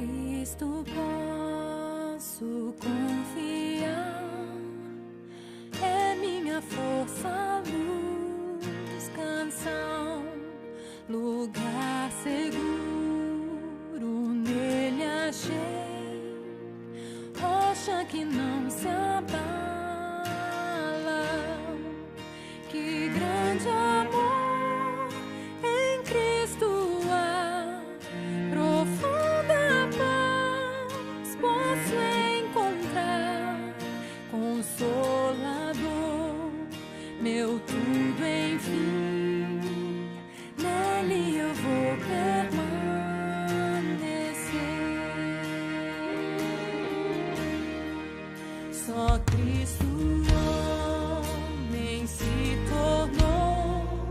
Cristo posso confiar, é minha força, luz, canção, lugar seguro nele achei, rocha que não se abala, que grande amor em Cristo há, profunda paz posso encontrar, Consolador, meu tudo enfim, nele eu vou permanecer. Só Cristo homem se tornou,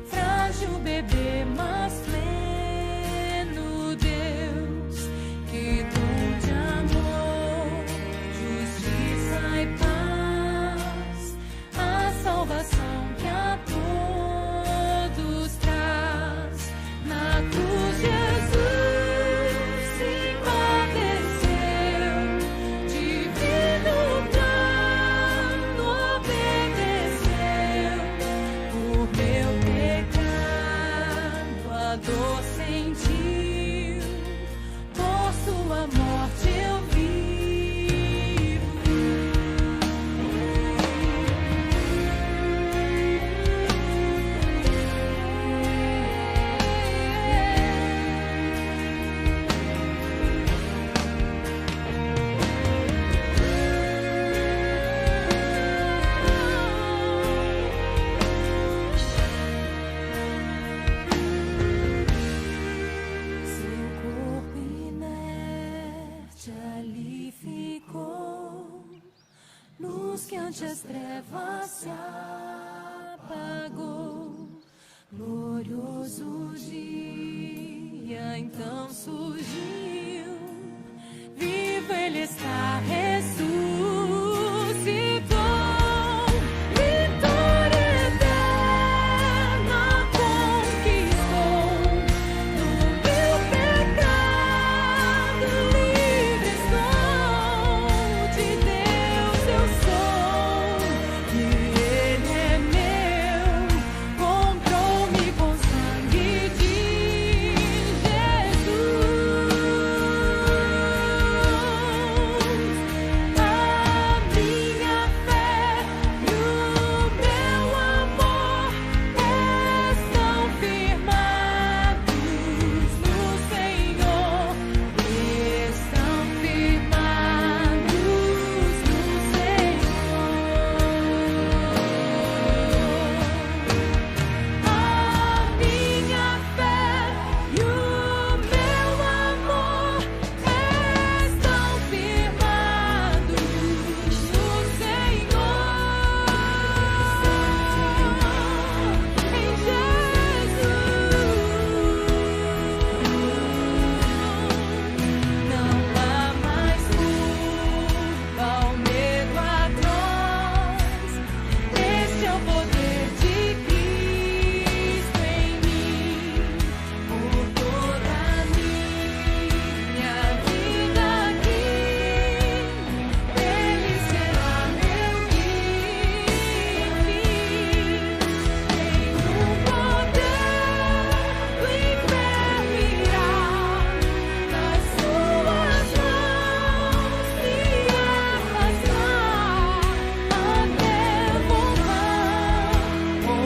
frágil bebê, mas pleno Deus, que dom de amor, justiça e paz, a salvação que a todos traz. Na cruz Jesus se padeceu, divino plano obedeceu, por meu pecado a dor sentiu, por sua morte eu vivo. Seu corpo inerte ali ficou, luz que ante as trevas se apagou. Glorioso dia então surgiu, vivo ele está, ressuscitou. Vitória eterna conquistou, do meu pecado livre estou, de Deus eu sou, e Ele é meu, comprou-me com sangue de Jesus. A minha fé e o meu amor estão firmados no Senhor, estão firmados no Senhor. A minha fé e o meu amor estão firmados no Senhor, em Jesus. Não há mais culpa ao medo atroz, este é o poder de Cristo em mim, por toda a minha vida aqui, Ele será meu guia, nenhum poder do inferno irá nas suas mãos me arrastar, até voltar ou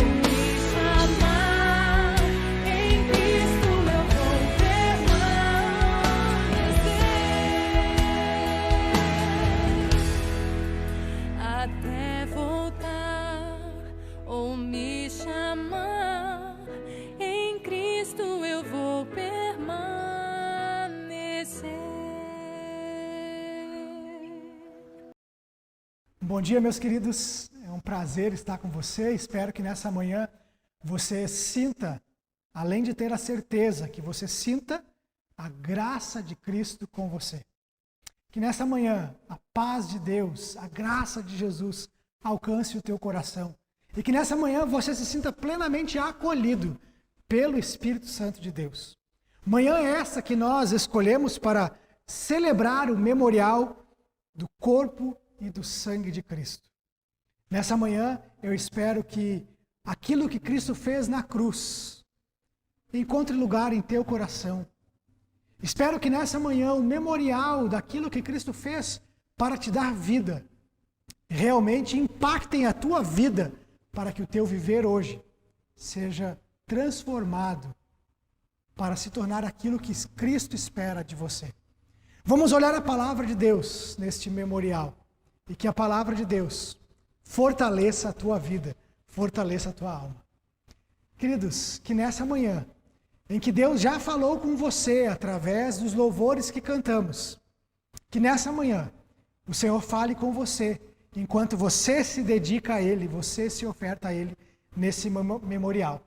me chamar, em Cristo eu vou permanecer. Até voltar ou me chamar, em Cristo eu vou permanecer. Bom dia, meus queridos. É um prazer estar com você. Espero que nessa manhã você sinta, além de ter a certeza, que você sinta a graça de Cristo com você. Que nessa manhã a paz de Deus, a graça de Jesus alcance o teu coração. E que nessa manhã você se sinta plenamente acolhido pelo Espírito Santo de Deus. Manhã essa que nós escolhemos para celebrar o memorial do corpo e do sangue de Cristo. Nessa manhã, eu espero que aquilo que Cristo fez na cruz encontre lugar em teu coração. Espero que nessa manhã o memorial daquilo que Cristo fez para te dar vida realmente impactem a tua vida para que o teu viver hoje seja transformado para se tornar aquilo que Cristo espera de você. Vamos olhar a palavra de Deus neste memorial e que a palavra de Deus fortaleça a tua vida, fortaleça a tua alma. Queridos, que nessa manhã, em que Deus já falou com você através dos louvores que cantamos, que nessa manhã o Senhor fale com você, enquanto você se dedica a Ele, você se oferta a Ele nesse memorial.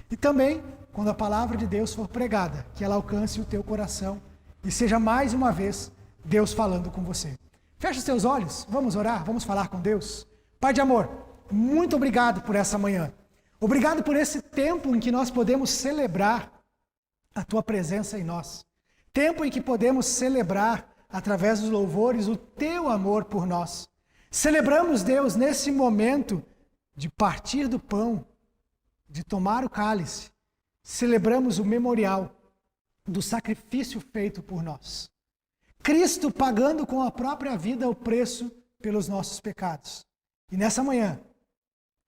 E também, quando a palavra de Deus for pregada, que ela alcance o teu coração e seja mais uma vez Deus falando com você. Feche os teus olhos, vamos orar, vamos falar com Deus. Pai de amor, muito obrigado por essa manhã. Obrigado por esse tempo em que nós podemos celebrar a tua presença em nós. Tempo em que podemos celebrar, através dos louvores, o teu amor por nós. Celebramos, Deus, nesse momento de partir do pão, de tomar o cálice. Celebramos o memorial do sacrifício feito por nós. Cristo pagando com a própria vida o preço pelos nossos pecados. E nessa manhã,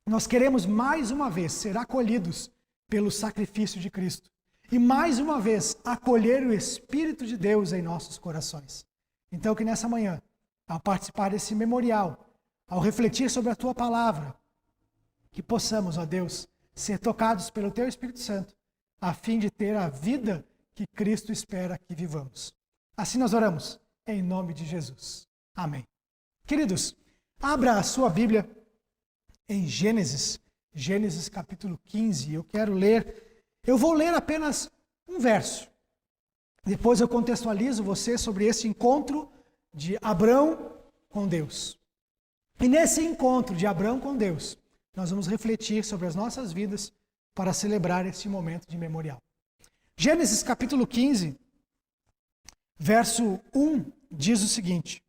nós queremos mais uma vez ser acolhidos pelo sacrifício de Cristo. E mais uma vez, acolher o Espírito de Deus em nossos corações. Então que nessa manhã, ao participar desse memorial, ao refletir sobre a Tua palavra, que possamos, ó Deus, ser tocados pelo Teu Espírito Santo, a fim de ter a vida que Cristo espera que vivamos. Assim nós oramos, em nome de Jesus. Amém. Queridos, abra a sua Bíblia em Gênesis capítulo 15. Eu vou ler apenas um verso. Depois eu contextualizo você sobre esse encontro de Abrão com Deus. E nesse encontro de Abrão com Deus, nós vamos refletir sobre as nossas vidas para celebrar este momento de memorial. Gênesis capítulo 15, verso 1, diz o seguinte: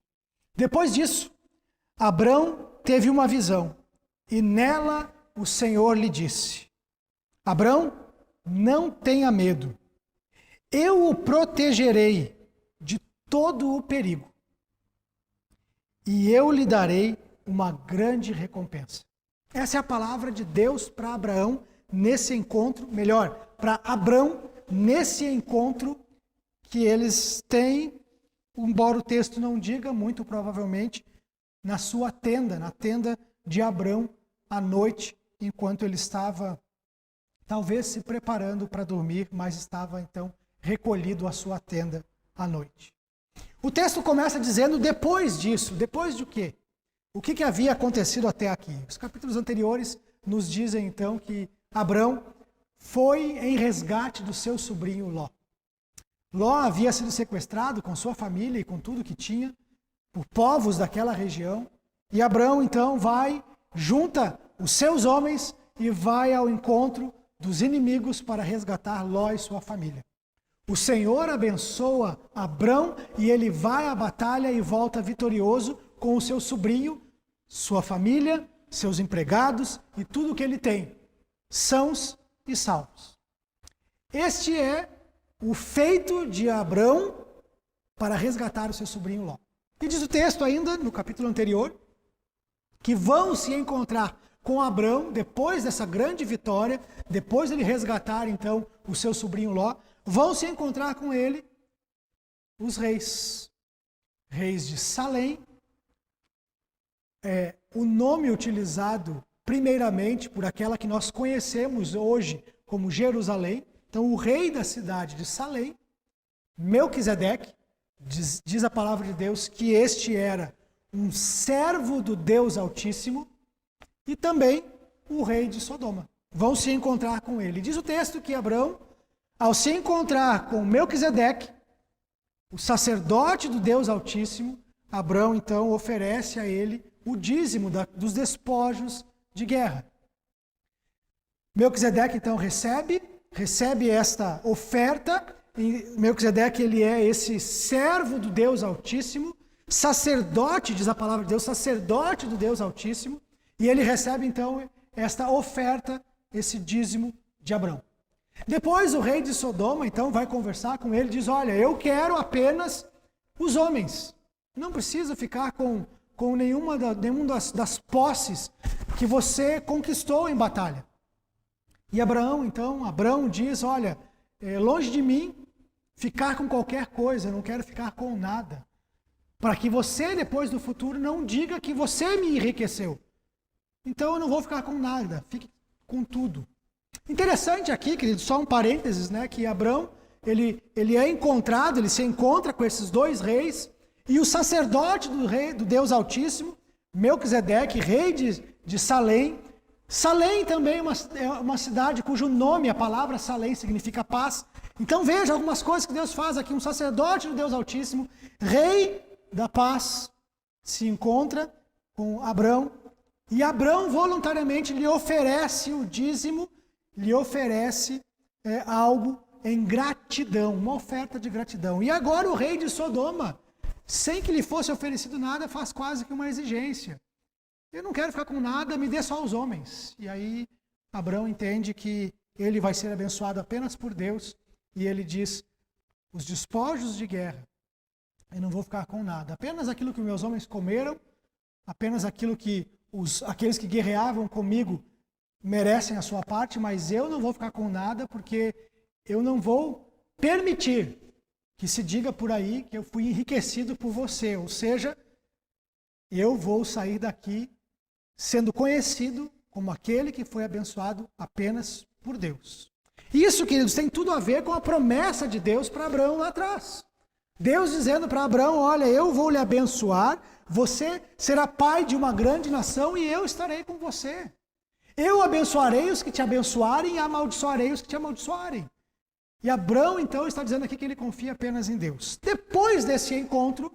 Depois disso, Abrão teve uma visão, e nela o Senhor lhe disse: Abrão, não tenha medo. Eu o protegerei de todo o perigo, e eu lhe darei uma grande recompensa. Essa é a palavra de Deus para Abraão nesse encontro, para Abrão nesse encontro que eles têm, embora o texto não diga, muito provavelmente, na sua tenda, na tenda de Abrão, à noite, enquanto ele estava talvez se preparando para dormir, mas estava então recolhido à sua tenda à noite. O texto começa dizendo depois disso. Depois de quê? O que havia acontecido até aqui? Os capítulos anteriores nos dizem então que Abrão foi em resgate do seu sobrinho Ló. Ló havia sido sequestrado com sua família e com tudo que tinha por povos daquela região. E Abrão então junta os seus homens e vai ao encontro dos inimigos para resgatar Ló e sua família. O Senhor abençoa Abrão e ele vai à batalha e volta vitorioso com o seu sobrinho, sua família, seus empregados e tudo que ele tem, sãos e salvos. Este é o feito de Abrão para resgatar o seu sobrinho Ló. E diz o texto ainda, no capítulo anterior, que vão se encontrar com Abrão, depois dessa grande vitória, depois de ele resgatar então o seu sobrinho Ló, vão se encontrar com ele os reis de Salém. O nome utilizado primeiramente por aquela que nós conhecemos hoje como Jerusalém. Então o rei da cidade de Salém, Melquisedeque, diz a palavra de Deus que este era um servo do Deus Altíssimo, e também o rei de Sodoma. Vão se encontrar com ele. Diz o texto que Abrão, ao se encontrar com Melquisedeque, o sacerdote do Deus Altíssimo, Abrão então oferece a ele o dízimo dos despojos de guerra. Melquisedeque então recebe esta oferta Melquisedeque, ele é esse servo do Deus Altíssimo, sacerdote, diz a palavra de Deus, sacerdote do Deus Altíssimo, e ele recebe então esta oferta, esse dízimo de Abrão. Depois o rei de Sodoma então vai conversar com ele, diz: olha, eu quero apenas os homens, não preciso ficar com nenhuma das posses que você conquistou em batalha. E Abrão diz: olha, longe de mim ficar com qualquer coisa, eu não quero ficar com nada, para que você depois no futuro não diga que você me enriqueceu. Então eu não vou ficar com nada, fique com tudo. Interessante aqui, querido, só um parênteses, né, que Abrão, ele é encontrado, ele se encontra com esses dois reis, e o sacerdote do Deus Altíssimo, Melquisedeque, rei de Salém. Salém também é uma cidade cujo nome, a palavra Salém, significa paz. Então veja algumas coisas que Deus faz aqui. Um sacerdote do Deus Altíssimo, rei da paz, se encontra com Abrão, e Abrão voluntariamente lhe oferece o dízimo, lhe oferece algo em gratidão, uma oferta de gratidão. E agora o rei de Sodoma, sem que lhe fosse oferecido nada, faz quase que uma exigência. Eu não quero ficar com nada, me dê só os homens. E aí Abrão entende que ele vai ser abençoado apenas por Deus, e ele diz: os despojos de guerra, eu não vou ficar com nada, apenas aquilo que meus homens comeram, apenas aquilo que aqueles que guerreavam comigo merecem a sua parte, mas eu não vou ficar com nada, porque eu não vou permitir que se diga por aí que eu fui enriquecido por você. Ou seja, eu vou sair daqui sendo conhecido como aquele que foi abençoado apenas por Deus. Isso, queridos, tem tudo a ver com a promessa de Deus para Abrão lá atrás. Deus dizendo para Abrão: olha, eu vou lhe abençoar, você será pai de uma grande nação e eu estarei com você. Eu abençoarei os que te abençoarem e amaldiçoarei os que te amaldiçoarem. E Abrão, então, está dizendo aqui que ele confia apenas em Deus. Depois desse encontro,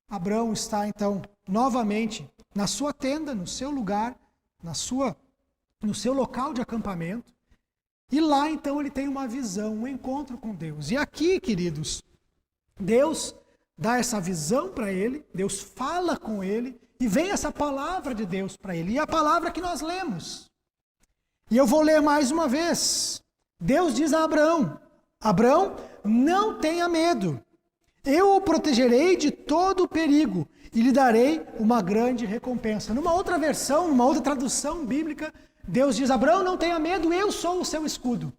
Abrão está, então, novamente na sua tenda, no seu lugar, no seu local de acampamento. E lá, então, ele tem uma visão, um encontro com Deus. E aqui, queridos, Deus dá essa visão para ele, Deus fala com ele, e vem essa palavra de Deus para ele. E a palavra que nós lemos. E eu vou ler mais uma vez. Deus diz a Abrão: Abrão, não tenha medo. Eu o protegerei de todo o perigo e lhe darei uma grande recompensa. Numa outra versão, numa outra tradução bíblica, Deus diz: Abrão, não tenha medo, eu sou o seu escudo.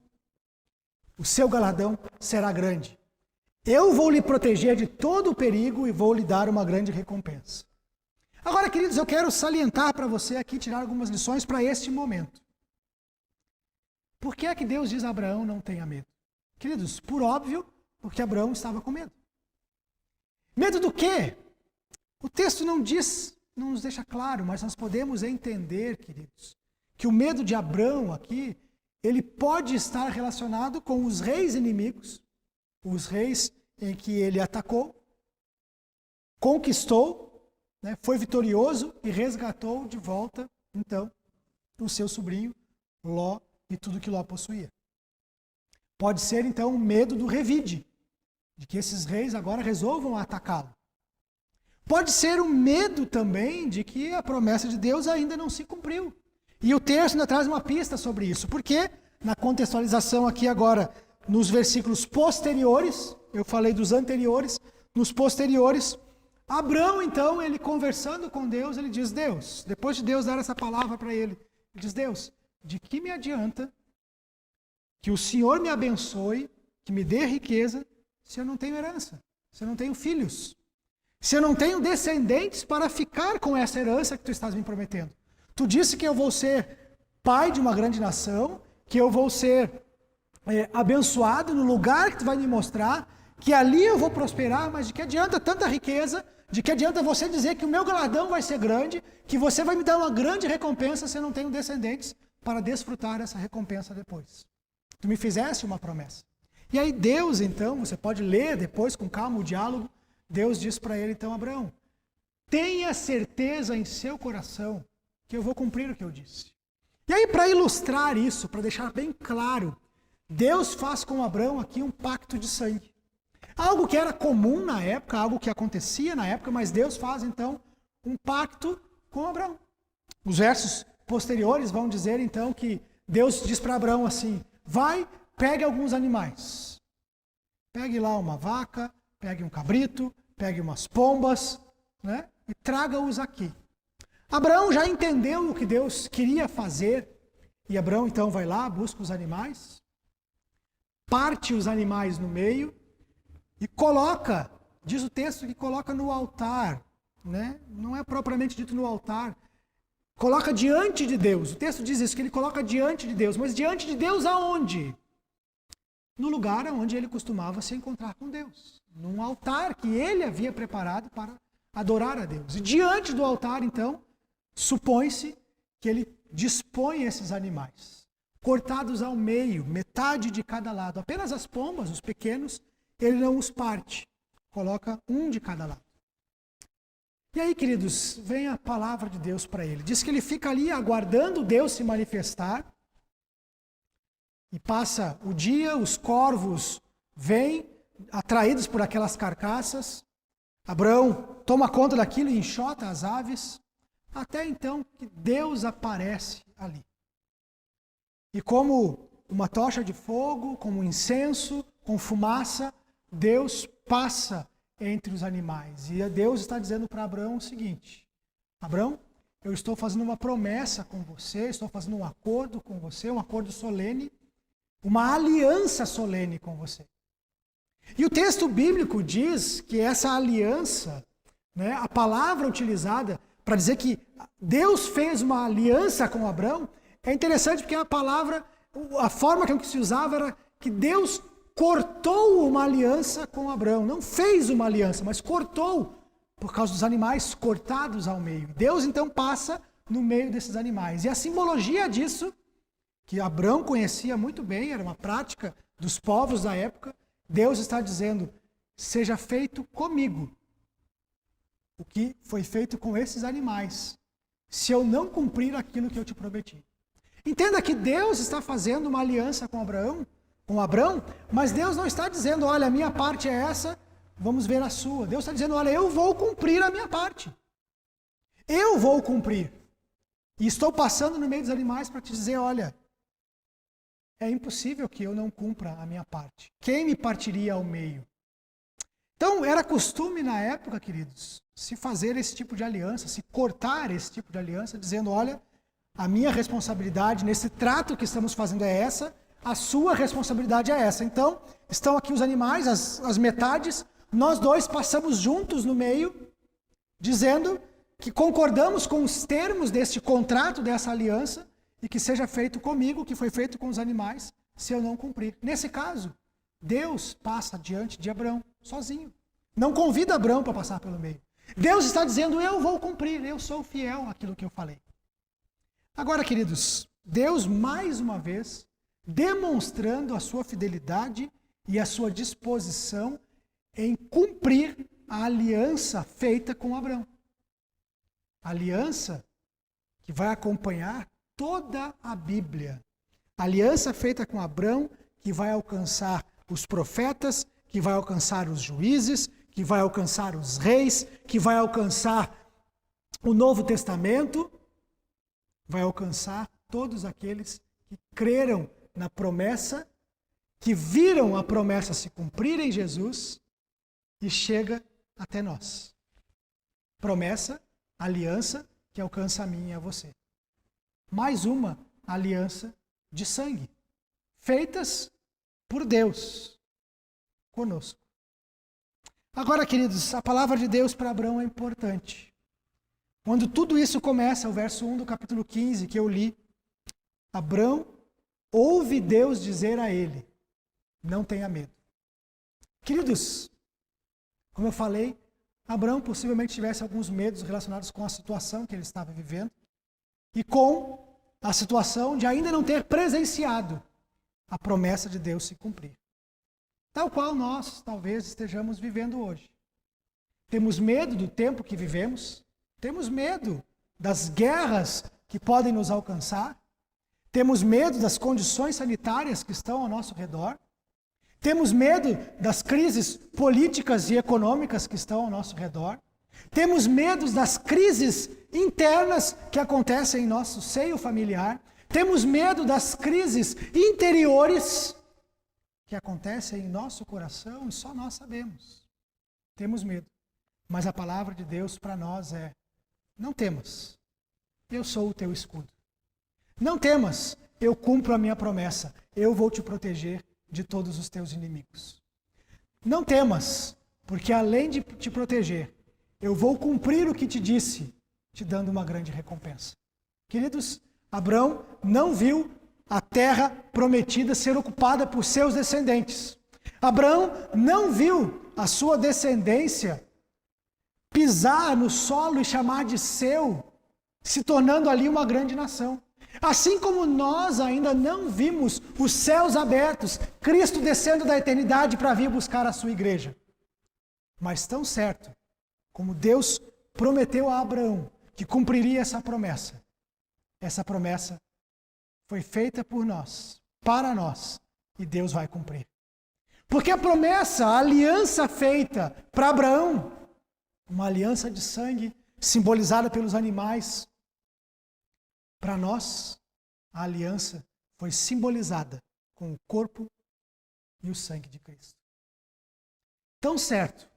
O seu galardão será grande. Eu vou lhe proteger de todo o perigo e vou lhe dar uma grande recompensa. Agora, queridos, eu quero salientar para você aqui, tirar algumas lições para este momento. Por que é que Deus diz a Abraão: não tenha medo? Queridos, por óbvio, porque Abraão estava com medo. Medo do quê? O texto não nos deixa claro, mas nós podemos entender, queridos, que o medo de Abrão aqui, ele pode estar relacionado com os reis inimigos, os reis em que ele atacou, conquistou, né, foi vitorioso e resgatou de volta, então, o seu sobrinho Ló e tudo que Ló possuía. Pode ser, então, o medo do revide, de que esses reis agora resolvam atacá-lo. Pode ser o medo também de que a promessa de Deus ainda não se cumpriu. E o texto ainda traz uma pista sobre isso, porque na contextualização aqui agora, nos versículos posteriores, eu falei dos anteriores, nos posteriores, Abrão, então, ele conversando com Deus, ele diz: Deus, depois de Deus dar essa palavra para ele, ele diz: Deus, de que me adianta que o Senhor me abençoe, que me dê riqueza, se eu não tenho herança, se eu não tenho filhos, se eu não tenho descendentes para ficar com essa herança que tu estás me prometendo? Tu disse que eu vou ser pai de uma grande nação, que eu vou ser abençoado no lugar que tu vai me mostrar, que ali eu vou prosperar, mas de que adianta tanta riqueza, de que adianta você dizer que o meu galardão vai ser grande, que você vai me dar uma grande recompensa se eu não tenho descendentes para desfrutar essa recompensa depois? Tu me fizeste uma promessa. E aí Deus, então, você pode ler depois com calma o diálogo, Deus diz para ele, então: Abraão, tenha certeza em seu coração que eu vou cumprir o que eu disse. E aí, para ilustrar isso, para deixar bem claro Deus faz com Abrão aqui um pacto de sangue. Algo que era comum na época, algo que acontecia na época, mas Deus faz então um pacto com Abrão. Os versos posteriores vão dizer então que Deus diz para Abrão assim: vai, pegue alguns animais. Pegue lá uma vaca, pegue um cabrito, pegue umas pombas, né? E traga-os aqui. Abraão já entendeu o que Deus queria fazer, e Abraão então vai lá, busca os animais, parte os animais no meio e coloca, diz o texto que coloca no altar, né? Não é propriamente dito no altar, coloca diante de Deus. O texto diz isso, que ele coloca diante de Deus, mas diante de Deus aonde? No lugar onde ele costumava se encontrar com Deus, num altar que ele havia preparado para adorar a Deus. E diante do altar, então, supõe-se que ele dispõe esses animais, cortados ao meio, metade de cada lado. Apenas as pombas, os pequenos, ele não os parte, coloca um de cada lado. E aí, queridos, vem a palavra de Deus para ele. Diz que ele fica ali aguardando Deus se manifestar, e passa o dia, os corvos vêm, atraídos por aquelas carcaças. Abraão toma conta daquilo e enxota as aves, até então que Deus aparece ali. E como uma tocha de fogo, como um incenso, com fumaça, Deus passa entre os animais. E Deus está dizendo para Abraão o seguinte: Abraão, eu estou fazendo uma promessa com você, estou fazendo um acordo com você, um acordo solene, uma aliança solene com você. E o texto bíblico diz que essa aliança, né, a palavra utilizada para dizer que Deus fez uma aliança com Abraão, é interessante porque a palavra, a forma que se usava era que Deus cortou uma aliança com Abraão. Não fez uma aliança, mas cortou, por causa dos animais cortados ao meio. Deus então passa no meio desses animais. E a simbologia disso, que Abraão conhecia muito bem, era uma prática dos povos da época, Deus está dizendo: seja feito comigo o que foi feito com esses animais, se eu não cumprir aquilo que eu te prometi. Entenda que Deus está fazendo uma aliança com Abraão, mas Deus não está dizendo: olha, a minha parte é essa, vamos ver a sua. Deus está dizendo: olha, eu vou cumprir a minha parte. Eu vou cumprir. E estou passando no meio dos animais para te dizer: olha, é impossível que eu não cumpra a minha parte. Quem me partiria ao meio? Então, era costume na época, queridos, se fazer esse tipo de aliança, se cortar esse tipo de aliança, dizendo: olha, a minha responsabilidade nesse trato que estamos fazendo é essa, a sua responsabilidade é essa. Então, estão aqui os animais, as metades, nós dois passamos juntos no meio, dizendo que concordamos com os termos deste contrato, dessa aliança, e que seja feito comigo o que foi feito com os animais, se eu não cumprir. Nesse caso, Deus passa diante de Abraão, sozinho. Não convida Abraão para passar pelo meio. Deus está dizendo: eu vou cumprir, eu sou fiel àquilo que eu falei. Agora, queridos, Deus, mais uma vez, demonstrando a sua fidelidade e a sua disposição em cumprir a aliança feita com Abraão. A aliança que vai acompanhar toda a Bíblia. A aliança feita com Abraão, que vai alcançar os profetas, que vai alcançar os juízes, que vai alcançar os reis, que vai alcançar o Novo Testamento, vai alcançar todos aqueles que creram na promessa, que viram a promessa se cumprir em Jesus e chega até nós. Promessa, aliança que alcança a mim e a você. Mais uma aliança de sangue, feitas por Deus conosco. Agora, queridos, a palavra de Deus para Abraão é importante. Quando tudo isso começa, o verso 1 do capítulo 15 que eu li, Abraão ouve Deus dizer a ele: não tenha medo. Queridos, como eu falei, Abraão possivelmente tivesse alguns medos relacionados com a situação que ele estava vivendo e com a situação de ainda não ter presenciado a promessa de Deus se cumprir. Tal qual nós talvez estejamos vivendo hoje. Temos medo do tempo que vivemos, temos medo das guerras que podem nos alcançar, Temos medo das condições sanitárias que estão ao nosso redor. Temos medo das crises políticas e econômicas que estão ao nosso redor. Temos medo das crises internas que acontecem em nosso seio familiar. Temos medo das crises interiores que acontecem em nosso coração e só nós sabemos. Temos medo. Mas a palavra de Deus para nós é: não temas, eu sou o teu escudo. Não temas, eu cumpro a minha promessa, eu vou te proteger de todos os teus inimigos. Não temas, porque além de te proteger, eu vou cumprir o que te disse, te dando uma grande recompensa. Queridos, Abraão não viu a terra prometida ser ocupada por seus descendentes. Abraão não viu a sua descendência pisar no solo e chamar de seu, se tornando ali uma grande nação. Assim como nós ainda não vimos os céus abertos, Cristo descendo da eternidade para vir buscar a sua igreja. Mas tão certo como Deus prometeu a Abraão que cumpriria essa promessa foi feita por nós, para nós, e Deus vai cumprir. Porque a promessa, a aliança feita para Abraão, uma aliança de sangue simbolizada pelos animais, para nós, a aliança foi simbolizada com o corpo e o sangue de Cristo. Tão certo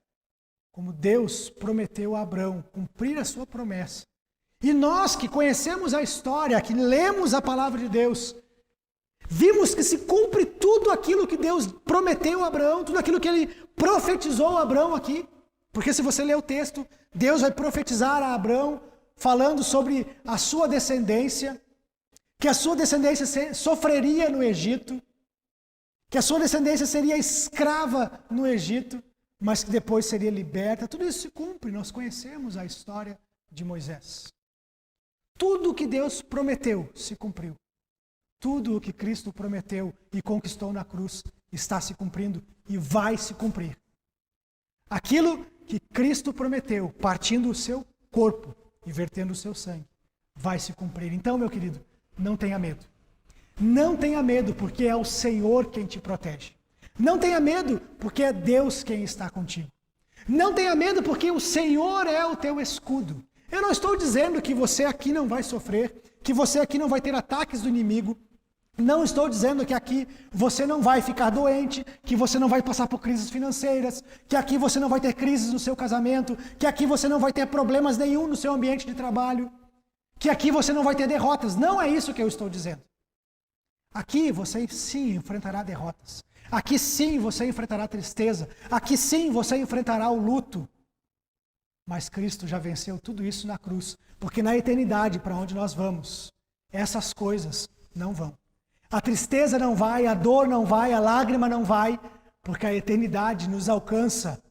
como Deus prometeu a Abraão cumprir a sua promessa, e nós que conhecemos a história, que lemos a palavra de Deus, vimos que se cumpre tudo aquilo que Deus prometeu a Abraão, tudo aquilo que ele profetizou a Abraão aqui. Porque se você ler o texto, Deus vai profetizar a Abraão falando sobre a sua descendência, que a sua descendência sofreria no Egito, que a sua descendência seria escrava no Egito, mas que depois seria liberta. Tudo isso se cumpre, nós conhecemos a história de Moisés. Tudo o que Deus prometeu se cumpriu. Tudo o que Cristo prometeu e conquistou na cruz está se cumprindo e vai se cumprir. Aquilo que Cristo prometeu, partindo o seu corpo e vertendo o seu sangue, vai se cumprir. Então, meu querido, não tenha medo. Não tenha medo, porque é o Senhor quem te protege. Não tenha medo, porque é Deus quem está contigo. Não tenha medo, porque o Senhor é o teu escudo. Eu não estou dizendo que você aqui não vai sofrer, que você aqui não vai ter ataques do inimigo. Não estou dizendo que aqui você não vai ficar doente, que você não vai passar por crises financeiras, que aqui você não vai ter crises no seu casamento, que aqui você não vai ter problemas nenhum no seu ambiente de trabalho, que aqui você não vai ter derrotas. Não é isso que eu estou dizendo. Aqui você sim enfrentará derrotas. Aqui sim você enfrentará tristeza. Aqui sim você enfrentará o luto. Mas Cristo já venceu tudo isso na cruz, porque na eternidade, para onde nós vamos, essas coisas não vão. A tristeza não vai, a dor não vai, a lágrima não vai, porque a eternidade nos alcança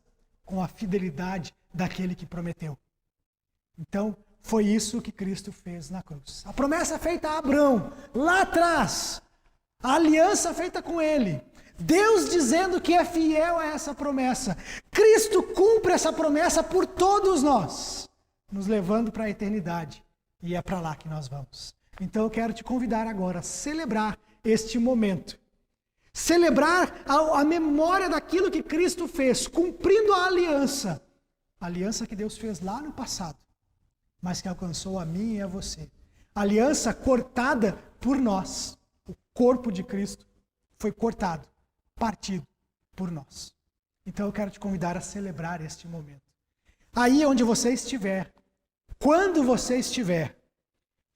com a fidelidade daquele que prometeu. Então, foi isso que Cristo fez na cruz. A promessa feita a Abraão, lá atrás, a aliança feita com ele, Deus dizendo que é fiel a essa promessa. Cristo cumpre essa promessa por todos nós, nos levando para a eternidade. E é para lá que nós vamos. Então eu quero te convidar agora a celebrar este momento. Celebrar a memória daquilo que Cristo fez, cumprindo a aliança que Deus fez lá no passado, mas que alcançou a mim e a você. Aliança cortada por nós. O corpo de Cristo foi cortado, partido por nós. Então eu quero te convidar a celebrar este momento. Aí onde você estiver, quando você estiver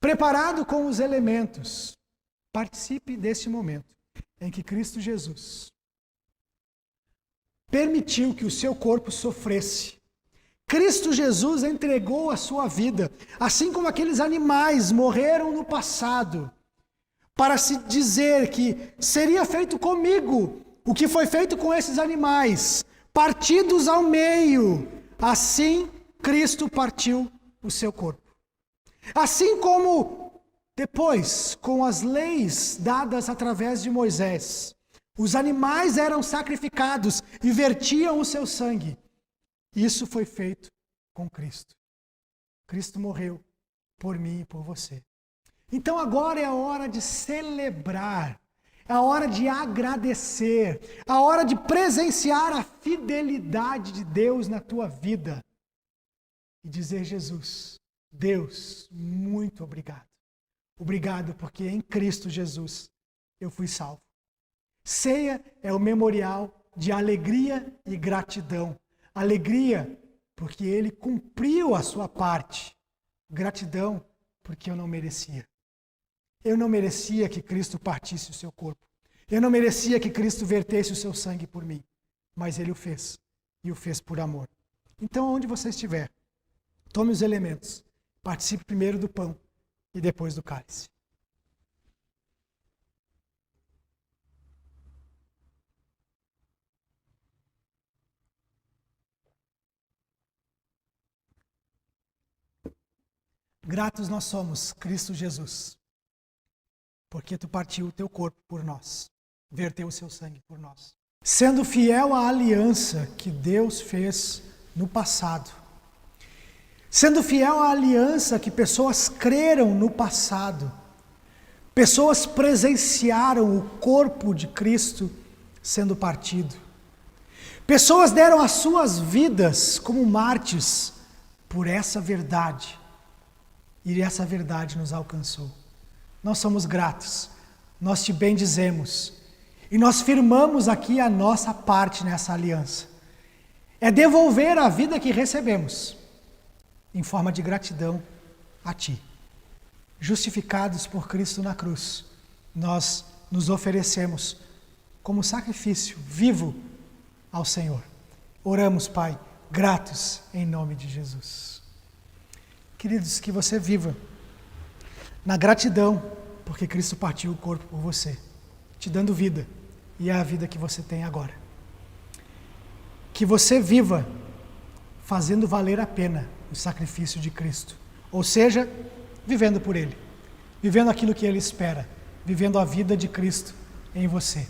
preparado com os elementos, participe deste momento em que Cristo Jesus permitiu que o seu corpo sofresse. Cristo Jesus entregou a sua vida, assim como aqueles animais morreram no passado, para se dizer que seria feito comigo o que foi feito com esses animais, partidos ao meio. Assim, Cristo partiu o seu corpo. Assim como depois, com as leis dadas através de Moisés, os animais eram sacrificados e vertiam o seu sangue. Isso foi feito com Cristo. Cristo morreu por mim e por você. Então agora é a hora de celebrar, é a hora de agradecer, a hora de presenciar a fidelidade de Deus na tua vida e dizer: Jesus, Deus, muito obrigado. Obrigado porque em Cristo Jesus eu fui salvo. Ceia é o memorial de alegria e gratidão. Alegria porque Ele cumpriu a sua parte. Gratidão porque eu não merecia. Eu não merecia que Cristo partisse o seu corpo. Eu não merecia que Cristo vertesse o seu sangue por mim. Mas Ele o fez. E o fez por amor. Então, onde você estiver, tome os elementos. Participe primeiro do pão e depois do cálice. Gratos nós somos, Cristo Jesus, porque tu partiu o teu corpo por nós, verteu o seu sangue por nós. Sendo fiel à aliança que Deus fez no passado, sendo fiel à aliança que pessoas creram no passado, pessoas presenciaram o corpo de Cristo sendo partido, pessoas deram as suas vidas como mártires por essa verdade. E essa verdade nos alcançou. Nós somos gratos, nós te bendizemos e nós firmamos aqui a nossa parte nessa aliança. É devolver a vida que recebemos em forma de gratidão a ti. Justificados por Cristo na cruz, nós nos oferecemos como sacrifício vivo ao Senhor. Oramos, Pai, gratos em nome de Jesus. Queridos, que você viva na gratidão, porque Cristo partiu o corpo por você, te dando vida, e é a vida que você tem agora. Que você viva fazendo valer a pena o sacrifício de Cristo, ou seja, vivendo por Ele, vivendo aquilo que Ele espera, vivendo a vida de Cristo em você.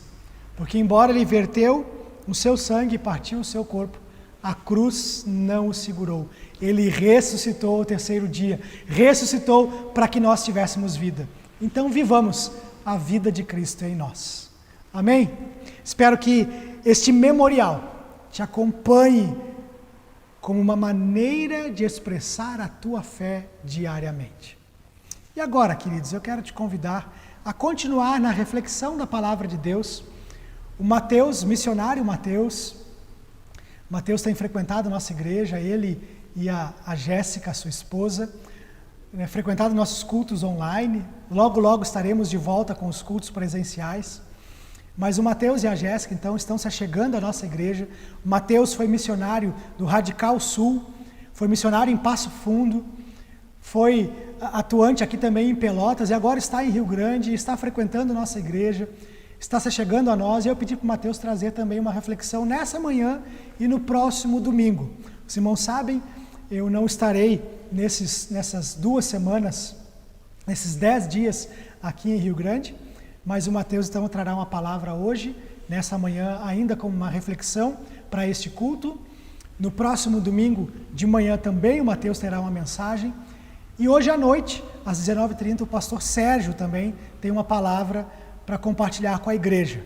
Porque embora Ele verteu o seu sangue e partiu o seu corpo, a cruz não o segurou. Ele ressuscitou ao terceiro dia. Ressuscitou para que nós tivéssemos vida. Então vivamos a vida de Cristo em nós. Amém? Espero que este memorial te acompanhe como uma maneira de expressar a tua fé diariamente. E agora, queridos, eu quero te convidar a continuar na reflexão da palavra de Deus. O Mateus, missionário Mateus tem frequentado a nossa igreja, ele e a Jéssica, sua esposa, frequentado nossos cultos online. Logo estaremos de volta com os cultos presenciais. Mas o Mateus e a Jéssica, então, estão se achegando à nossa igreja. O Mateus foi missionário do Radical Sul, foi missionário em Passo Fundo, foi atuante aqui também em Pelotas e agora está em Rio Grande, está frequentando a nossa igreja, está se chegando a nós, e eu pedi para o Mateus trazer também uma reflexão nessa manhã e no próximo domingo. Os irmãos sabem, eu não estarei nessas 2 semanas, nesses 10 dias aqui em Rio Grande, mas o Mateus então trará uma palavra hoje, nessa manhã, ainda como uma reflexão para este culto. No próximo domingo de manhã também o Mateus terá uma mensagem. E hoje à noite, às 19h30, o pastor Sérgio também tem uma palavra para compartilhar com a igreja.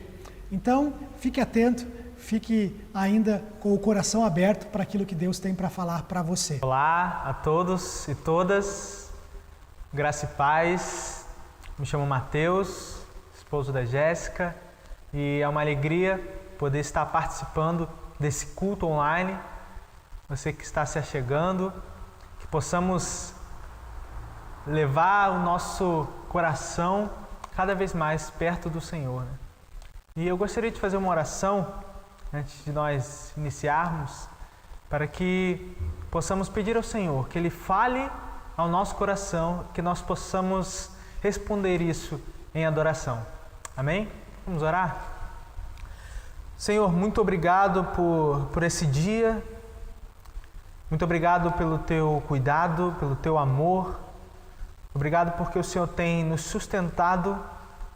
Então, fique atento, fique ainda com o coração aberto para aquilo que Deus tem para falar para você. Olá a todos e todas, graça e paz. Me chamo Mateus, esposo da Jéssica, e é uma alegria poder estar participando desse culto online. Você que está se achegando, que possamos levar o nosso coração cada vez mais perto do Senhor, né? E eu gostaria de fazer uma oração antes de nós iniciarmos, para que possamos pedir ao Senhor que Ele fale ao nosso coração, que nós possamos responder isso em adoração. Amém? Vamos orar? Senhor, muito obrigado por esse dia, muito obrigado pelo Teu cuidado, pelo Teu amor. Obrigado porque o Senhor tem nos sustentado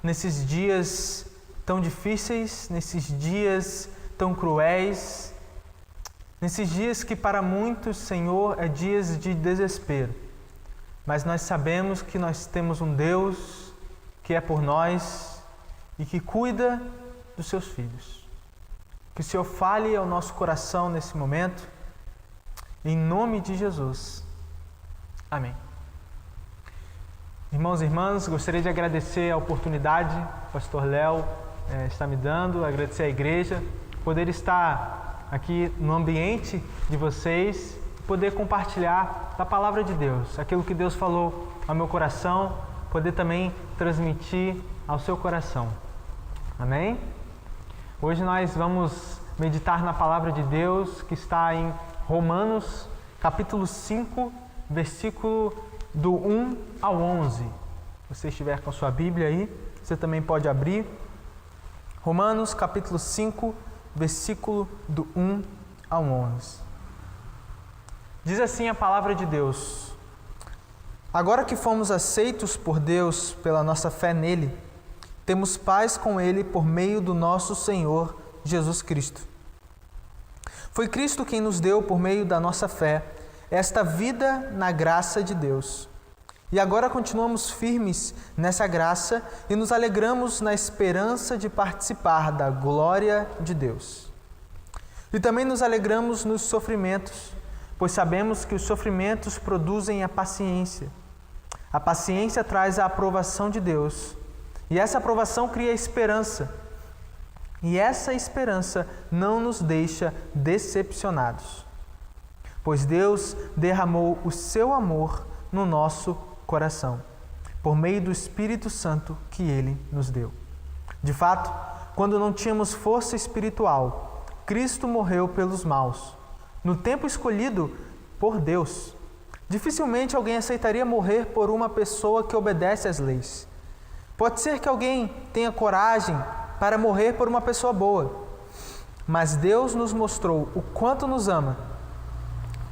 nesses dias tão difíceis, nesses dias tão cruéis, nesses dias que para muitos, Senhor, é dias de desespero. mas nós sabemos que nós temos um Deus que é por nós e que cuida dos seus filhos. Que o Senhor fale ao nosso coração nesse momento, em nome de Jesus. Amém. Irmãos e irmãs, gostaria de agradecer a oportunidade que o pastor Léo está me dando, agradecer à igreja, poder estar aqui no ambiente de vocês, poder compartilhar da palavra de Deus, aquilo que Deus falou ao meu coração, poder também transmitir ao seu coração. Amém? Hoje nós vamos meditar na palavra de Deus que está em Romanos, capítulo 5, versículo do 1 ao 11. Se você estiver com a sua Bíblia aí, você também pode abrir. Romanos, capítulo 5, versículo do 1 ao 11. Diz assim a palavra de Deus: Agora que fomos aceitos por Deus pela nossa fé nele, temos paz com ele por meio do nosso Senhor Jesus Cristo. Foi Cristo quem nos deu, por meio da nossa fé, esta vida na graça de Deus. E agora continuamos firmes nessa graça e nos alegramos na esperança de participar da glória de Deus. E também nos alegramos nos sofrimentos, pois sabemos que os sofrimentos produzem a paciência. A paciência traz a aprovação de Deus, e essa aprovação cria esperança. E essa esperança não nos deixa decepcionados, pois Deus derramou o seu amor no nosso coração, por meio do Espírito Santo que Ele nos deu. De fato, quando não tínhamos força espiritual, Cristo morreu pelos maus, no tempo escolhido por Deus. Dificilmente alguém aceitaria morrer por uma pessoa que obedece às leis. Pode ser que alguém tenha coragem para morrer por uma pessoa boa, mas Deus nos mostrou o quanto nos ama.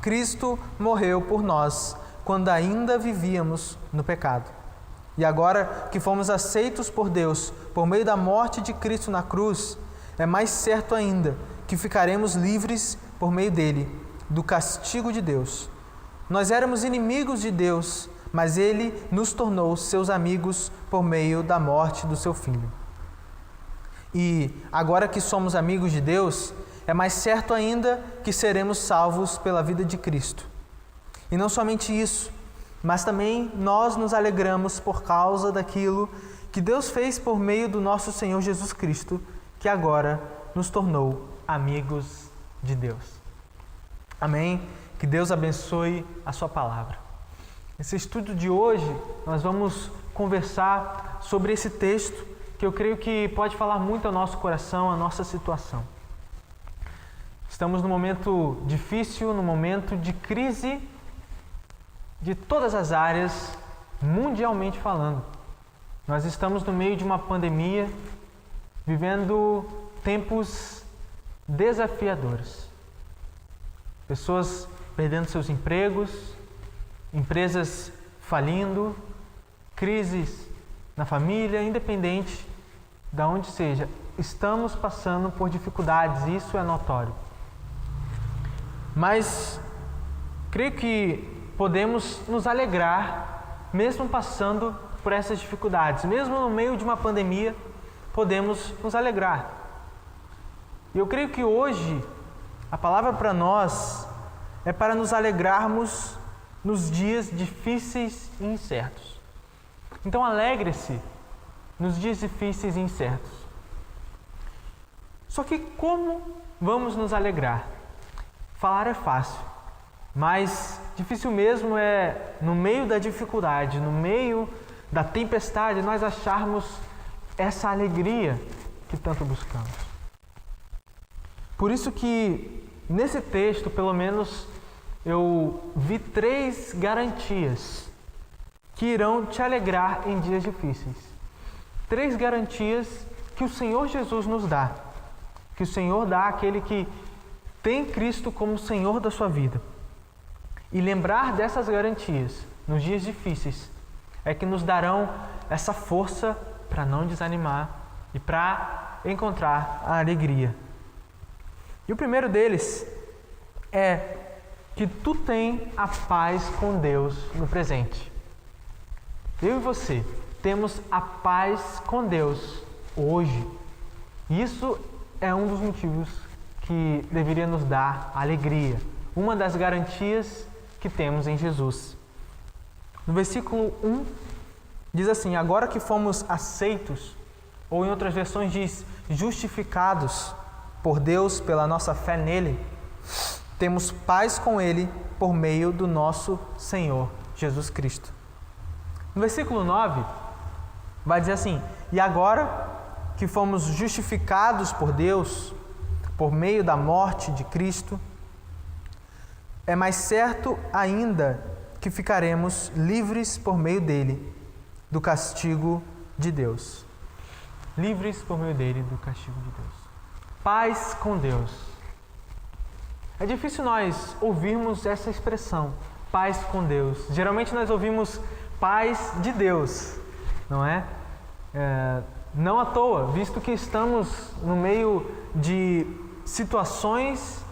Cristo morreu por nós quando ainda vivíamos no pecado. E agora que fomos aceitos por Deus por meio da morte de Cristo na cruz, é mais certo ainda que ficaremos livres por meio dele do castigo de Deus. Nós éramos inimigos de Deus, mas ele nos tornou seus amigos por meio da morte do seu Filho. E agora que somos amigos de Deus, é mais certo ainda que seremos salvos pela vida de Cristo. E não somente isso, mas também nós nos alegramos por causa daquilo que Deus fez por meio do nosso Senhor Jesus Cristo, que agora nos tornou amigos de Deus. Amém? Que Deus abençoe a sua palavra. Nesse estudo de hoje, nós vamos conversar sobre esse texto que eu creio que pode falar muito ao nosso coração, à nossa situação. Estamos num momento difícil, num momento de crise de todas as áreas, mundialmente falando. Nós estamos no meio de uma pandemia, vivendo tempos desafiadores. Pessoas perdendo seus empregos, empresas falindo, crises na família, independente de onde seja, estamos passando por dificuldades, isso é notório. Mas creio que podemos nos alegrar, mesmo passando por essas dificuldades, mesmo no meio de uma pandemia, podemos nos alegrar. E eu creio que hoje a palavra para nós é para nos alegrarmos nos dias difíceis e incertos. Então alegre-se nos dias difíceis e incertos. Só que como vamos nos alegrar? Falar é fácil, mas difícil mesmo é, no meio da dificuldade, no meio da tempestade, nós acharmos essa alegria que tanto buscamos. Por isso que nesse texto, pelo menos, eu vi 3 garantias que irão te alegrar em dias difíceis. 3 garantias que o Senhor Jesus nos dá, que o Senhor dá àquele que tem Cristo como Senhor da sua vida. E lembrar dessas garantias nos dias difíceis é que nos darão essa força para não desanimar e para encontrar a alegria. E o primeiro deles é que tu tem a paz com Deus no presente. eu e você temos a paz com Deus hoje. Isso é um dos motivos que deveria nos dar alegria, uma das garantias que temos em Jesus. No versículo 1 diz assim: agora que fomos aceitos, ou em outras versões diz justificados por Deus pela nossa fé nele, temos paz com ele por meio do nosso Senhor Jesus Cristo. No versículo 9 vai dizer assim: e agora que fomos justificados por Deus por meio da morte de Cristo, é mais certo ainda que ficaremos livres por meio dele do castigo de Deus. Livres por meio dele do castigo de Deus. Paz com Deus. É difícil nós ouvirmos essa expressão, paz com Deus. Geralmente nós ouvimos paz de Deus, não é? Não à toa, visto que estamos no meio de situações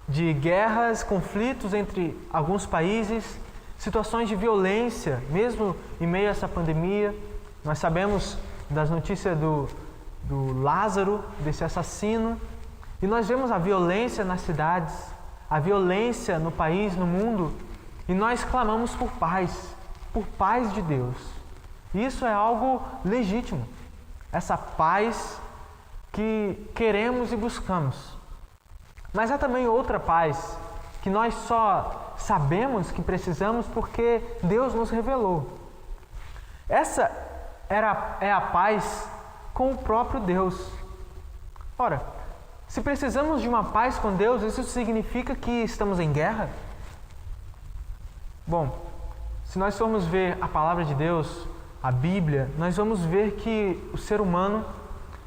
de guerras, conflitos entre alguns países, situações de violência, mesmo em meio a essa pandemia. Nós sabemos das notícias do Lázaro, desse assassino, e nós vemos a violência nas cidades, a violência no país, no mundo, e nós clamamos por paz de Deus. Isso é algo legítimo, essa paz que queremos e buscamos. Mas há também outra paz que nós só sabemos que precisamos porque Deus nos revelou. Essa é a paz com o próprio Deus. Ora, se precisamos de uma paz com Deus, isso significa que estamos em guerra? Bom, se nós formos ver a palavra de Deus, a Bíblia, nós vamos ver que o ser humano,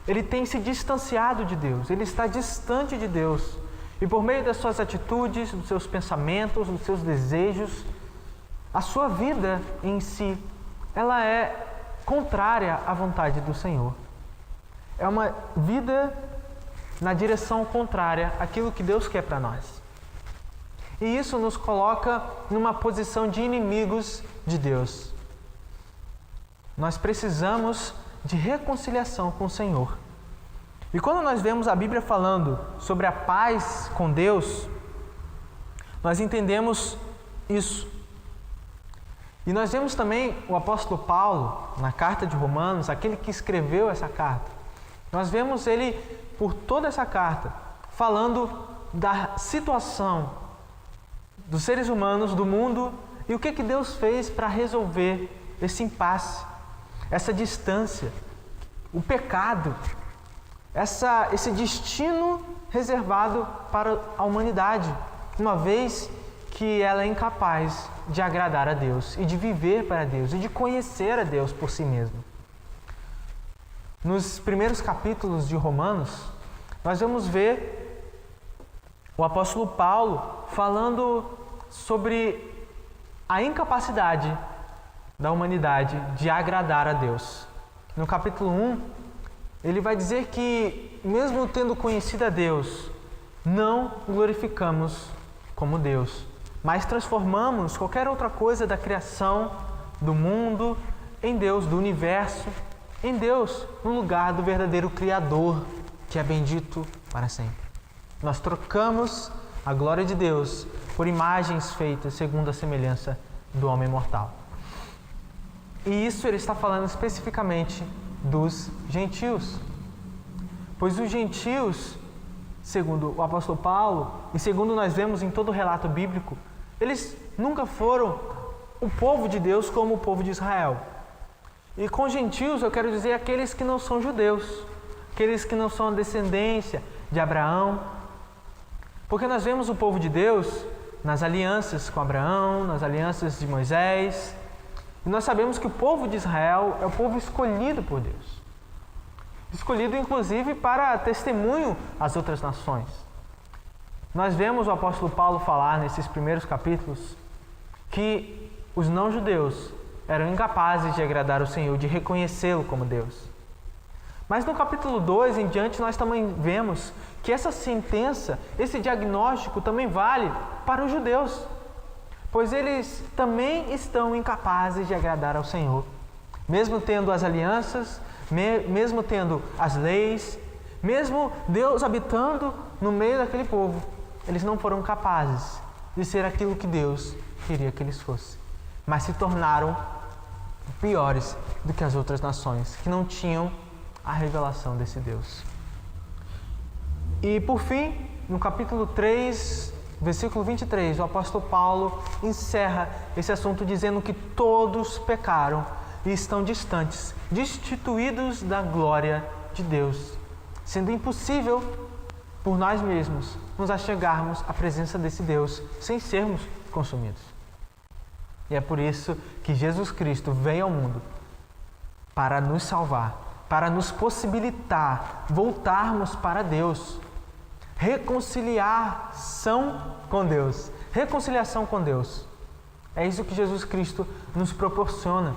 ele tem se distanciado de Deus, ele está distante de Deus. E por meio das suas atitudes, dos seus pensamentos, dos seus desejos, a sua vida em si, ela é contrária à vontade do Senhor. É uma vida na direção contrária àquilo que Deus quer para nós. E isso nos coloca numa posição de inimigos de Deus. Nós precisamos de reconciliação com o Senhor. E quando nós vemos a Bíblia falando sobre a paz com Deus, nós entendemos isso. E nós vemos também o apóstolo Paulo, na carta de Romanos, aquele que escreveu essa carta. Nós vemos ele, por toda essa carta, falando da situação dos seres humanos, do mundo, e o que Deus fez para resolver esse impasse, essa distância, o pecado, esse destino reservado para a humanidade, uma vez que ela é incapaz de agradar a Deus e de viver para Deus e de conhecer a Deus por si mesma. Nos primeiros capítulos de Romanos, nós vamos ver o apóstolo Paulo falando sobre a incapacidade da humanidade de agradar a Deus. No capítulo 1, ele vai dizer que, mesmo tendo conhecido a Deus, não glorificamos como Deus, mas transformamos qualquer outra coisa da criação, do mundo, em Deus, do universo, em Deus, no lugar do verdadeiro Criador, que é bendito para sempre. Nós trocamos a glória de Deus por imagens feitas segundo a semelhança do homem mortal. E isso ele está falando especificamente dos gentios. Pois os gentios, segundo o apóstolo Paulo, e segundo nós vemos em todo o relato bíblico, eles nunca foram o povo de Deus como o povo de Israel. E com gentios eu quero dizer aqueles que não são judeus, aqueles que não são a descendência de Abraão. Porque nós vemos o povo de Deus nas alianças com Abraão, nas alianças de Moisés, e nós sabemos que o povo de Israel é o povo escolhido por Deus. Escolhido inclusive para testemunho às outras nações. Nós vemos o apóstolo Paulo falar nesses primeiros capítulos que os não-judeus eram incapazes de agradar o Senhor, de reconhecê-lo como Deus. Mas no capítulo 2 em diante nós também vemos que essa sentença, esse diagnóstico também vale para os judeus, pois eles também estão incapazes de agradar ao Senhor. Mesmo tendo as alianças, mesmo tendo as leis, mesmo Deus habitando no meio daquele povo, eles não foram capazes de ser aquilo que Deus queria que eles fossem, mas se tornaram piores do que as outras nações, que não tinham a revelação desse Deus. E por fim, no capítulo 3, versículo 23, o apóstolo Paulo encerra esse assunto dizendo que todos pecaram e estão distantes, destituídos da glória de Deus, sendo impossível por nós mesmos nos achegarmos à presença desse Deus sem sermos consumidos. E é por isso que Jesus Cristo veio ao mundo para nos salvar, para nos possibilitar voltarmos para Deus, reconciliação com Deus. Reconciliação com Deus. É isso que Jesus Cristo nos proporciona.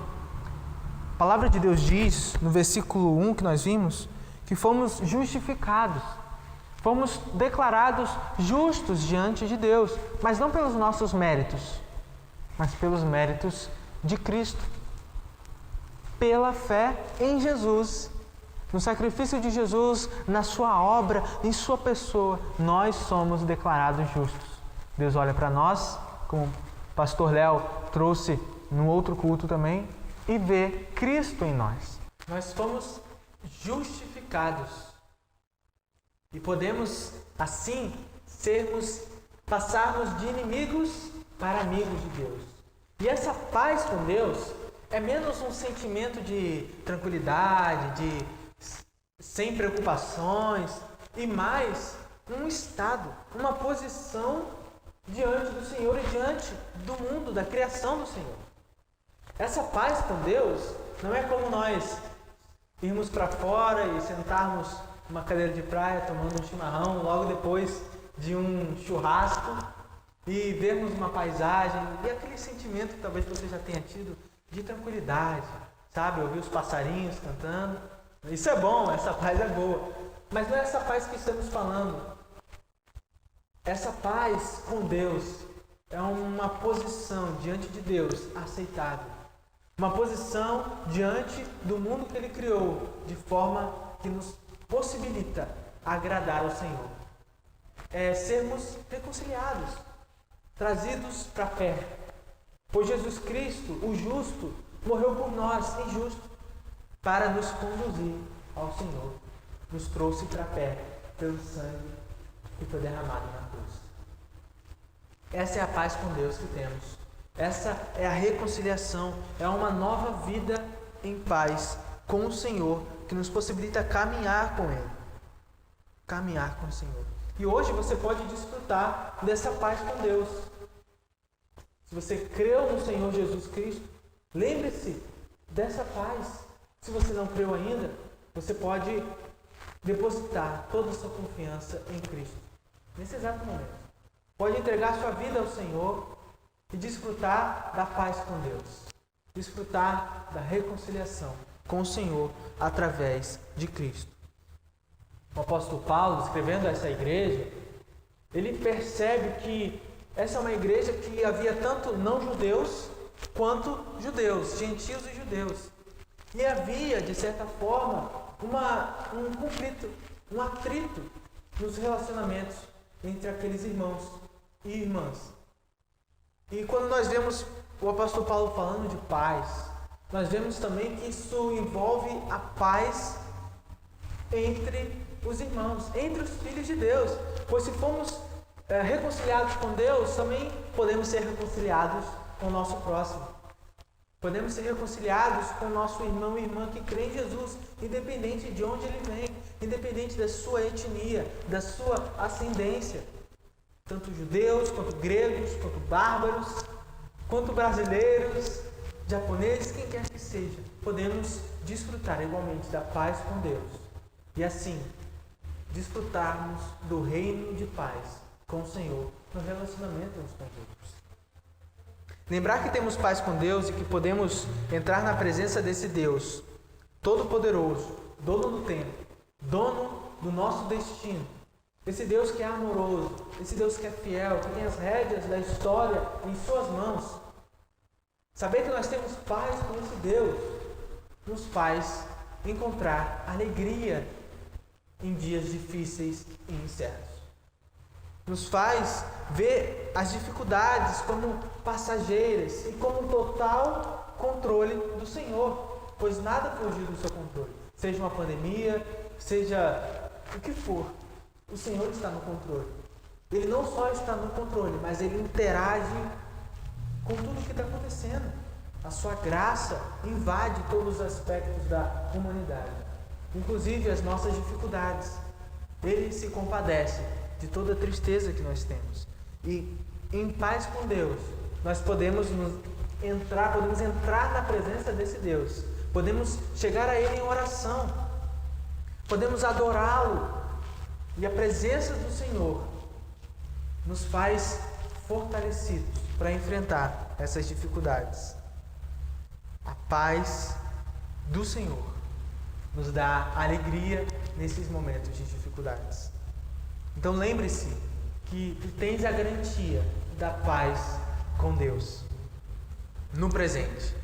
A palavra de Deus diz, no versículo 1 que nós vimos, que fomos justificados. Fomos declarados justos diante de Deus, mas não pelos nossos méritos, mas pelos méritos de Cristo. Pela fé em Jesus, no sacrifício de Jesus, na sua obra, em sua pessoa, nós somos declarados justos. Deus olha para nós, como o pastor Léo trouxe no outro culto também, e vê Cristo em nós. Nós fomos justificados. E podemos, assim, passarmos de inimigos para amigos de Deus. E essa paz com Deus é menos um sentimento de tranquilidade, sem preocupações, e mais um estado, uma posição diante do Senhor e diante do mundo, da criação do Senhor. Essa paz com Deus não é como nós irmos para fora e sentarmos numa cadeira de praia tomando um chimarrão logo depois de um churrasco e vermos uma paisagem e aquele sentimento que talvez você já tenha tido de tranquilidade, sabe? Ouvir os passarinhos cantando. Isso é bom, essa paz é boa. Mas não é essa paz que estamos falando. Essa paz com Deus é uma posição diante de Deus aceitável. Uma posição diante do mundo que Ele criou, de forma que nos possibilita agradar ao Senhor. É sermos reconciliados, trazidos para perto. Pois Jesus Cristo, o justo, morreu por nós, injusto, para nos conduzir ao Senhor. Nos trouxe para perto pelo sangue que foi derramado na cruz. Essa é a paz com Deus que temos. Essa é a reconciliação, é uma nova vida em paz com o Senhor, que nos possibilita caminhar com Ele. Caminhar com o Senhor. E hoje você pode desfrutar dessa paz com Deus. Se você creu no Senhor Jesus Cristo, lembre-se dessa paz. Se você não creu ainda, você pode depositar toda a sua confiança em Cristo. Nesse exato momento. Pode entregar sua vida ao Senhor e desfrutar da paz com Deus. Desfrutar da reconciliação com o Senhor através de Cristo. O apóstolo Paulo, escrevendo a essa igreja, ele percebe que essa é uma igreja que havia tanto não-judeus quanto judeus, gentios e judeus. E havia, de certa forma, um conflito, um atrito nos relacionamentos entre aqueles irmãos e irmãs. E quando nós vemos o apóstolo Paulo falando de paz, nós vemos também que isso envolve a paz entre os irmãos, entre os filhos de Deus. Pois se formos reconciliados com Deus, também podemos ser reconciliados com o nosso próximo. Podemos ser reconciliados com o nosso irmão e irmã que crê em Jesus, independente de onde ele vem, independente da sua etnia, da sua ascendência. Tanto judeus, quanto gregos, quanto bárbaros, quanto brasileiros, japoneses, quem quer que seja, podemos desfrutar igualmente da paz com Deus. E assim, desfrutarmos do reino de paz com o Senhor no relacionamento uns com os outros. Lembrar que temos paz com Deus e que podemos entrar na presença desse Deus Todo-Poderoso, dono do tempo, dono do nosso destino. Esse Deus que é amoroso, esse Deus que é fiel, que tem as rédeas da história em suas mãos. Saber que nós temos paz com esse Deus nos faz encontrar alegria em dias difíceis e incertos. Nos faz ver as dificuldades como passageiras e como total controle do Senhor, pois nada fugiu do seu controle. Seja uma pandemia, seja o que for, o Senhor está no controle. Ele não só está no controle, mas Ele interage com tudo o que está acontecendo. A sua graça invade todos os aspectos da humanidade, inclusive as nossas dificuldades. Ele se compadece de toda a tristeza que nós temos. E em paz com Deus, nós podemos entrar na presença desse Deus. Podemos chegar a Ele em oração. Podemos adorá-lo. E a presença do Senhor nos faz fortalecidos para enfrentar essas dificuldades. A paz do Senhor nos dá alegria nesses momentos de dificuldades. Então lembre-se que tu tens a garantia da paz com Deus no presente.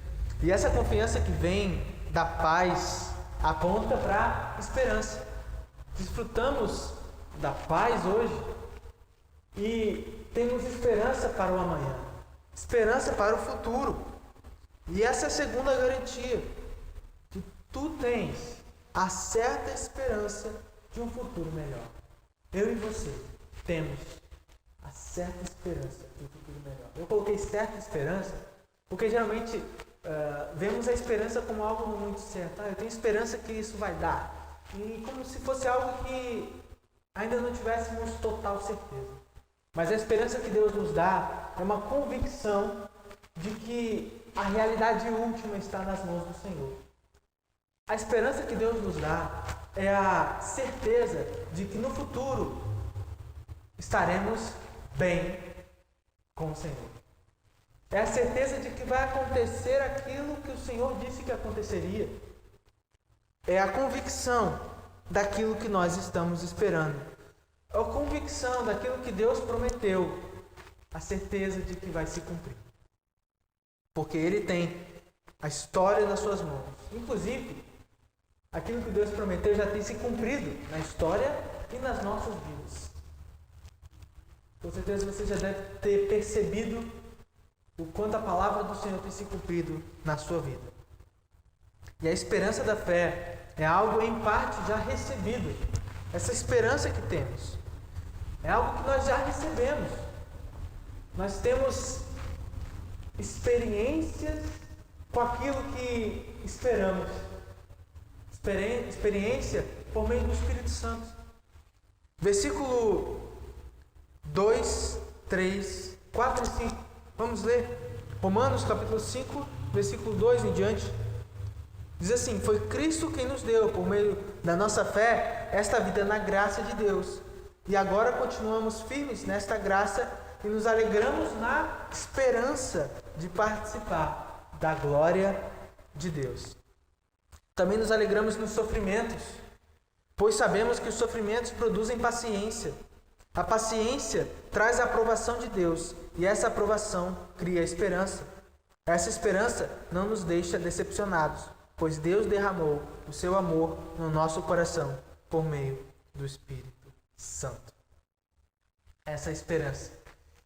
E essa confiança que vem da paz aponta para a esperança. Desfrutamos da paz hoje e temos esperança para o amanhã, esperança para o futuro. E essa é a segunda garantia, que tu tens a certa esperança de um futuro melhor. Eu e você temos a certa esperança de um futuro melhor. Eu coloquei certa esperança porque geralmente vemos a esperança como algo não muito certo. Eu tenho esperança que isso vai dar. E como se fosse algo que ainda não tivéssemos total certeza. Mas a esperança que Deus nos dá é uma convicção de que a realidade última está nas mãos do Senhor. A esperança que Deus nos dá é a certeza de que no futuro estaremos bem com o Senhor. É a certeza de que vai acontecer aquilo que o Senhor disse que aconteceria. É a convicção daquilo que nós estamos esperando. É a convicção daquilo que Deus prometeu. A certeza de que vai se cumprir. Porque Ele tem a história nas suas mãos. Inclusive, aquilo que Deus prometeu já tem se cumprido na história e nas nossas vidas. Com certeza você já deve ter percebido o quanto a palavra do Senhor tem se cumprido na sua vida. E a esperança da fé é algo em parte já recebido. Essa esperança que temos é algo que nós já recebemos. Nós temos experiências com aquilo que esperamos. Experiência por meio do Espírito Santo. Versículo 2, 3, 4 e 5. Vamos ler. Romanos capítulo 5, versículo 2 em diante. Diz assim: foi Cristo quem nos deu, por meio da nossa fé, esta vida na graça de Deus. E agora continuamos firmes nesta graça e nos alegramos na esperança de participar da glória de Deus. Também nos alegramos nos sofrimentos, pois sabemos que os sofrimentos produzem paciência. A paciência traz a aprovação de Deus, e essa aprovação cria esperança. Essa esperança não nos deixa decepcionados, pois Deus derramou o seu amor no nosso coração por meio do Espírito Santo. Essa esperança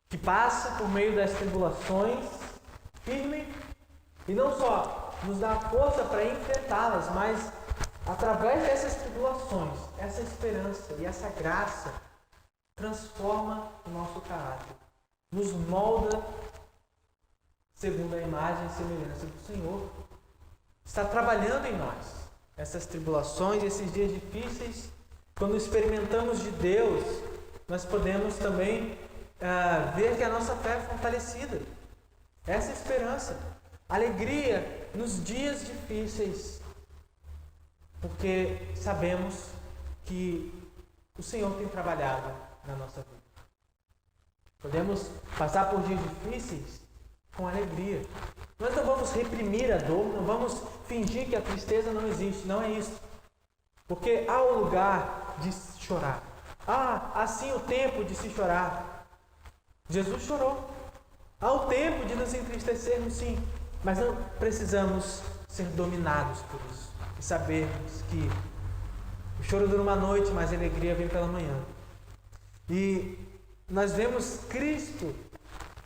que passa por meio das tribulações, firme, e não só nos dá força para enfrentá-las, mas através dessas tribulações, essa esperança e essa graça transforma o nosso caráter, nos molda segundo a imagem e semelhança do Senhor. Está trabalhando em nós essas tribulações, esses dias difíceis. Quando experimentamos de Deus, nós podemos também ver que a nossa fé é fortalecida. Essa esperança, alegria nos dias difíceis, porque sabemos que o Senhor tem trabalhado na nossa vida. Podemos passar por dias difíceis com alegria. Nós não vamos reprimir a dor, não vamos fingir que a tristeza não existe, não é isso. Porque há o lugar de chorar. Há sim o tempo de se chorar. Jesus chorou. Há o tempo de nos entristecermos, sim. Mas não precisamos ser dominados por isso e sabermos que o choro dura uma noite, mas a alegria vem pela manhã. E nós vemos Cristo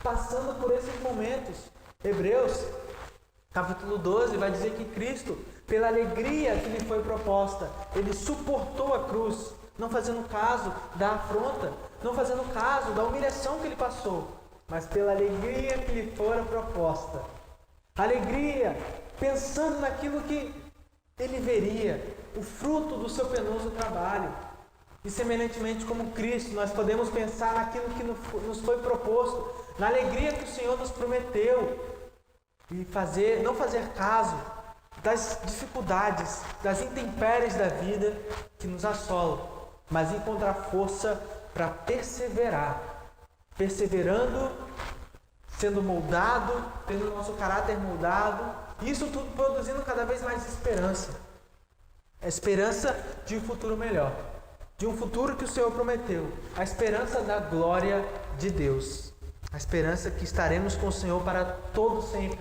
passando por esses momentos. Hebreus, capítulo 12, vai dizer que Cristo, pela alegria que lhe foi proposta, ele suportou a cruz, não fazendo caso da afronta, não fazendo caso da humilhação que ele passou, mas pela alegria que lhe fora proposta. Alegria, pensando naquilo que ele veria, o fruto do seu penoso trabalho. E semelhantemente como Cristo, nós podemos pensar naquilo que nos foi proposto, na alegria que o Senhor nos prometeu, e não fazer caso das dificuldades, das intempéries da vida que nos assolam, mas encontrar força para perseverar, perseverando, sendo moldado, tendo o nosso caráter moldado, e isso tudo produzindo cada vez mais esperança. A esperança de um futuro melhor, de um futuro que o Senhor prometeu, a esperança da glória de Deus, a esperança que estaremos com o Senhor para todo sempre.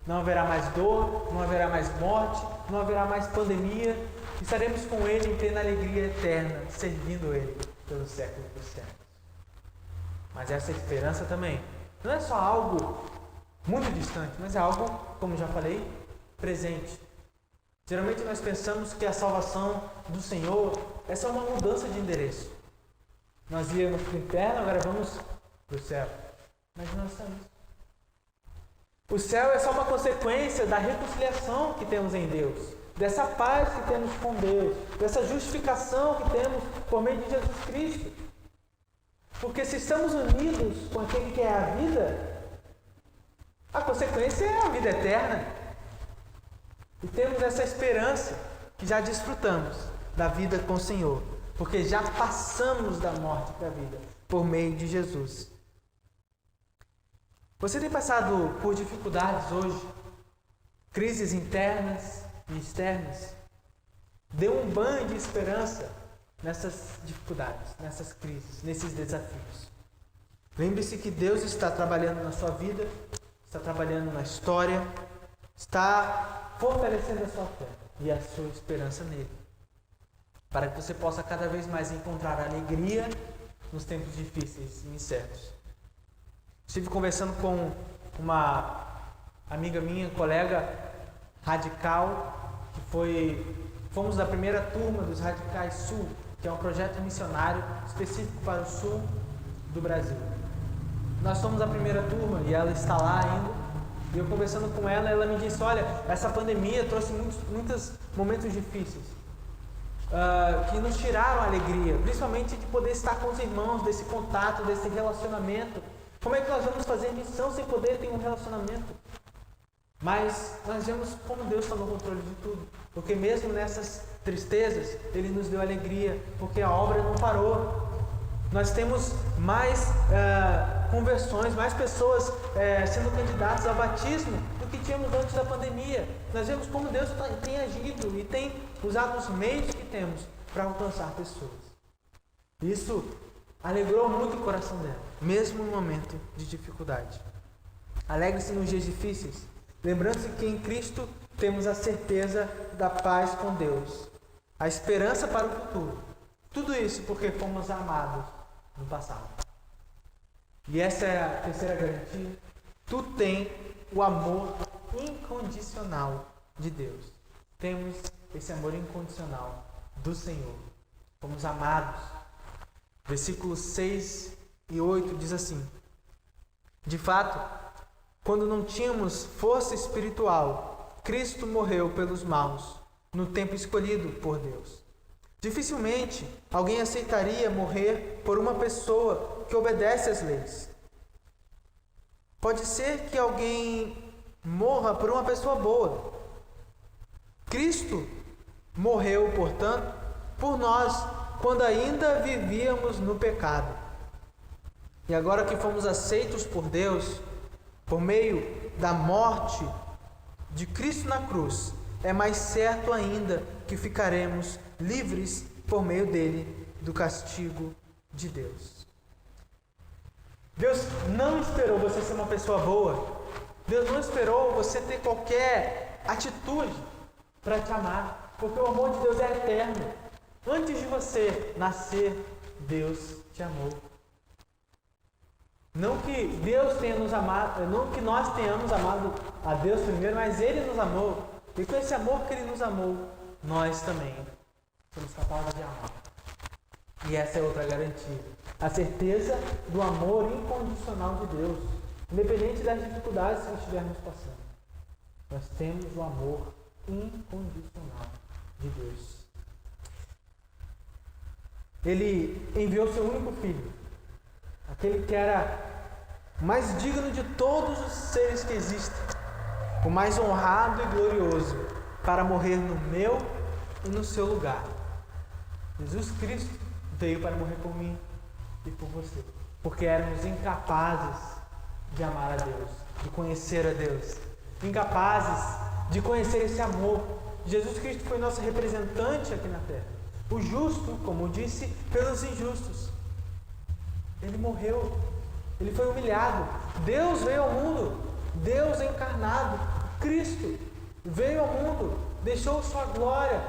Não haverá mais dor, não haverá mais morte, não haverá mais pandemia, estaremos com Ele em plena alegria eterna, servindo Ele pelos séculos dos séculos. Mas essa esperança também não é só algo muito distante, mas é algo, como já falei, presente. Geralmente nós pensamos que a salvação do Senhor é só uma mudança de endereço. Nós íamos para o inferno, agora vamos para o céu. Mas não estamos. O céu é só uma consequência da reconciliação que temos em Deus, dessa paz que temos com Deus, dessa justificação que temos por meio de Jesus Cristo. Porque se estamos unidos com aquele que é a vida, a consequência é a vida eterna. E temos essa esperança que já desfrutamos da vida com o Senhor, porque já passamos da morte para a vida por meio de Jesus. Você tem passado por dificuldades hoje, crises internas e externas? Dê um banho de esperança nessas dificuldades, nessas crises, nesses desafios. Lembre-se que Deus está trabalhando na sua vida, está trabalhando na história, está fortalecendo a sua fé e a sua esperança nele, para que você possa cada vez mais encontrar alegria nos tempos difíceis e incertos. Estive conversando com uma amiga minha, colega radical, fomos da primeira turma dos Radicais Sul, que é um projeto missionário específico para o sul do Brasil. Nós somos a primeira turma e ela está lá ainda. E eu conversando com ela, ela me disse, olha, essa pandemia trouxe muitos momentos difíceis, que nos tiraram a alegria, principalmente de poder estar com os irmãos, desse contato, desse relacionamento. Como é que nós vamos fazer missão sem poder ter um relacionamento? Mas nós vemos como Deus está no controle de tudo. Porque mesmo nessas tristezas, Ele nos deu alegria, porque a obra não parou. Nós temos mais conversões, mais pessoas sendo candidatas ao batismo do que tínhamos antes da pandemia. Nós vemos como Deus tem agido e tem usado os meios que temos para alcançar pessoas. Isso alegrou muito o coração dela, mesmo no momento de dificuldade. Alegre-se nos dias difíceis, lembrando-se que em Cristo temos a certeza da paz com Deus, a esperança para o futuro. Tudo isso porque fomos amados no passado. E essa é a terceira garantia. Tu tem o amor incondicional de Deus. Temos esse amor incondicional do Senhor. Fomos amados. Versículos 6 e 8 diz assim: de fato, quando não tínhamos força espiritual, Cristo morreu pelos maus, no tempo escolhido por Deus. Dificilmente alguém aceitaria morrer por uma pessoa que obedece às leis. Pode ser que alguém morra por uma pessoa boa. Cristo morreu, portanto, por nós, quando ainda vivíamos no pecado. E agora que fomos aceitos por Deus, por meio da morte de Cristo na cruz, é mais certo ainda que ficaremos livres por meio dele do castigo de Deus. Deus não esperou você ser uma pessoa boa, Deus não esperou você ter qualquer atitude para te amar, porque o amor de Deus é eterno. Antes de você nascer, Deus te amou. Não que Deus tenha nos amado, não que nós tenhamos amado a Deus primeiro, mas Ele nos amou. E com esse amor que Ele nos amou, nós também somos capazes de amar. E essa é outra garantia. A certeza do amor incondicional de Deus. Independente das dificuldades que estivermos passando. Nós temos o amor incondicional de Deus. Ele enviou seu único filho, aquele que era o mais digno de todos os seres que existem, o mais honrado e glorioso, para morrer no meu e no seu lugar. Jesus Cristo veio para morrer por mim e por você, porque éramos incapazes de amar a Deus, de conhecer a Deus, incapazes de conhecer esse amor. Jesus Cristo foi nosso representante aqui na terra. O justo, como disse, pelos injustos. Ele morreu. Ele foi humilhado. Deus veio ao mundo. Deus encarnado. Cristo veio ao mundo. Deixou sua glória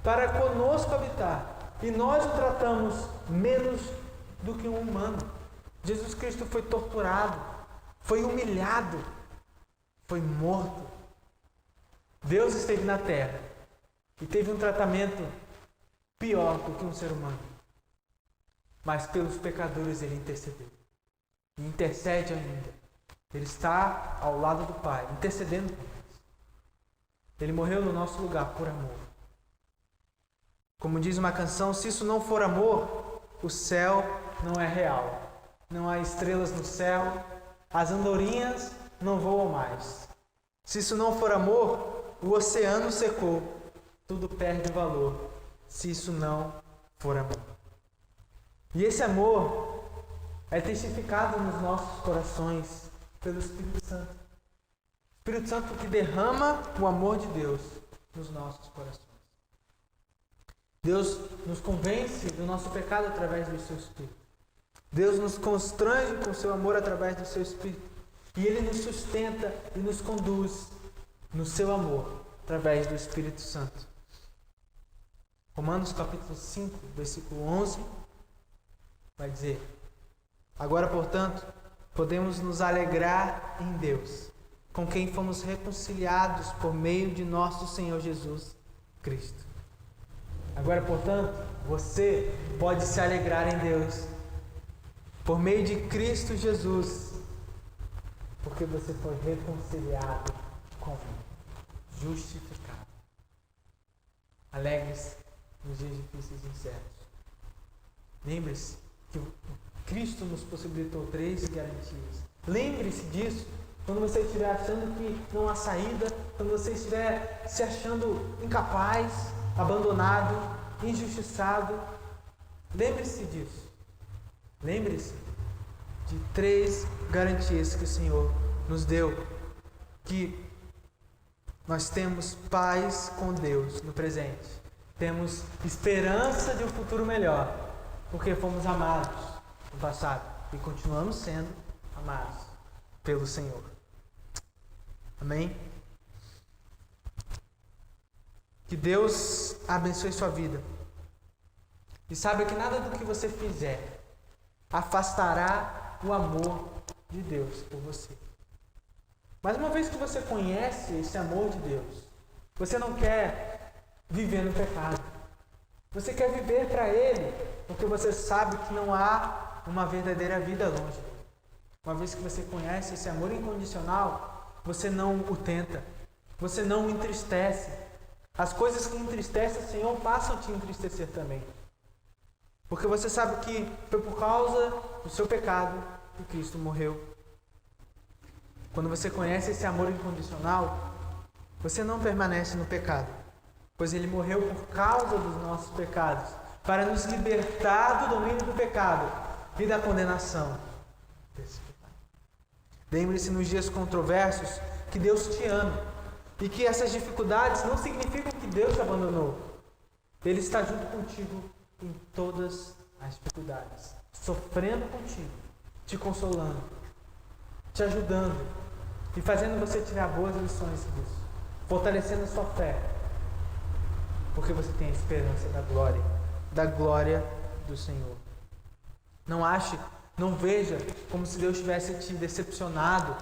para conosco habitar. E nós o tratamos menos do que um humano. Jesus Cristo foi torturado. Foi humilhado. Foi morto. Deus esteve na terra e teve um tratamento pior do que um ser humano. Mas pelos pecadores Ele intercedeu. E intercede ainda. Ele está ao lado do Pai, intercedendo por nós. Ele morreu no nosso lugar por amor. Como diz uma canção, se isso não for amor, o céu não é real. Não há estrelas no céu, as andorinhas não voam mais. Se isso não for amor, o oceano secou, tudo perde valor, se isso não for amor. E esse amor é testificado nos nossos corações pelo Espírito Santo. O Espírito Santo que derrama o amor de Deus nos nossos corações. Deus nos convence do nosso pecado através do seu Espírito. Deus nos constrange com o seu amor através do seu Espírito. E Ele nos sustenta e nos conduz no seu amor, através do Espírito Santo. Romanos capítulo 5, versículo 11, vai dizer: agora, portanto, podemos nos alegrar em Deus, com quem fomos reconciliados por meio de nosso Senhor Jesus Cristo. Agora, portanto, você pode se alegrar em Deus, por meio de Cristo Jesus, porque você foi reconciliado com Ele, justificado. Alegre-se nos dias difíceis e incertos. Lembre-se que Cristo nos possibilitou 3 garantias. Lembre-se disso quando você estiver achando que não há saída, quando você estiver se achando incapaz, abandonado, injustiçado. Lembre-se disso. Lembre-se de 3 garantias que o Senhor nos deu. Que nós temos paz com Deus no presente. Temos esperança de um futuro melhor, porque fomos amados no passado e continuamos sendo amados pelo Senhor. Amém? Que Deus abençoe sua vida. E saiba que nada do que você fizer afastará o amor de Deus por você. Mas uma vez que você conhece esse amor de Deus, você não quer viver no pecado. Você quer viver para Ele, porque você sabe que não há uma verdadeira vida longe dele. Uma vez que você conhece esse amor incondicional, você não o tenta, você não o entristece. As coisas que entristecem o Senhor passam a te entristecer também. Porque você sabe que foi por causa do seu pecado que Cristo morreu. Quando você conhece esse amor incondicional, você não permanece no pecado, pois Ele morreu por causa dos nossos pecados, para nos libertar do domínio do pecado e da condenação desse pecado. Lembre-se nos dias controversos que Deus te ama e que essas dificuldades não significam que Deus te abandonou. Ele está junto contigo em todas as dificuldades, sofrendo contigo, te consolando, te ajudando, e fazendo você tirar boas lições disso, fortalecendo a sua fé, porque você tem a esperança da glória do Senhor. Não veja como se Deus tivesse te decepcionado.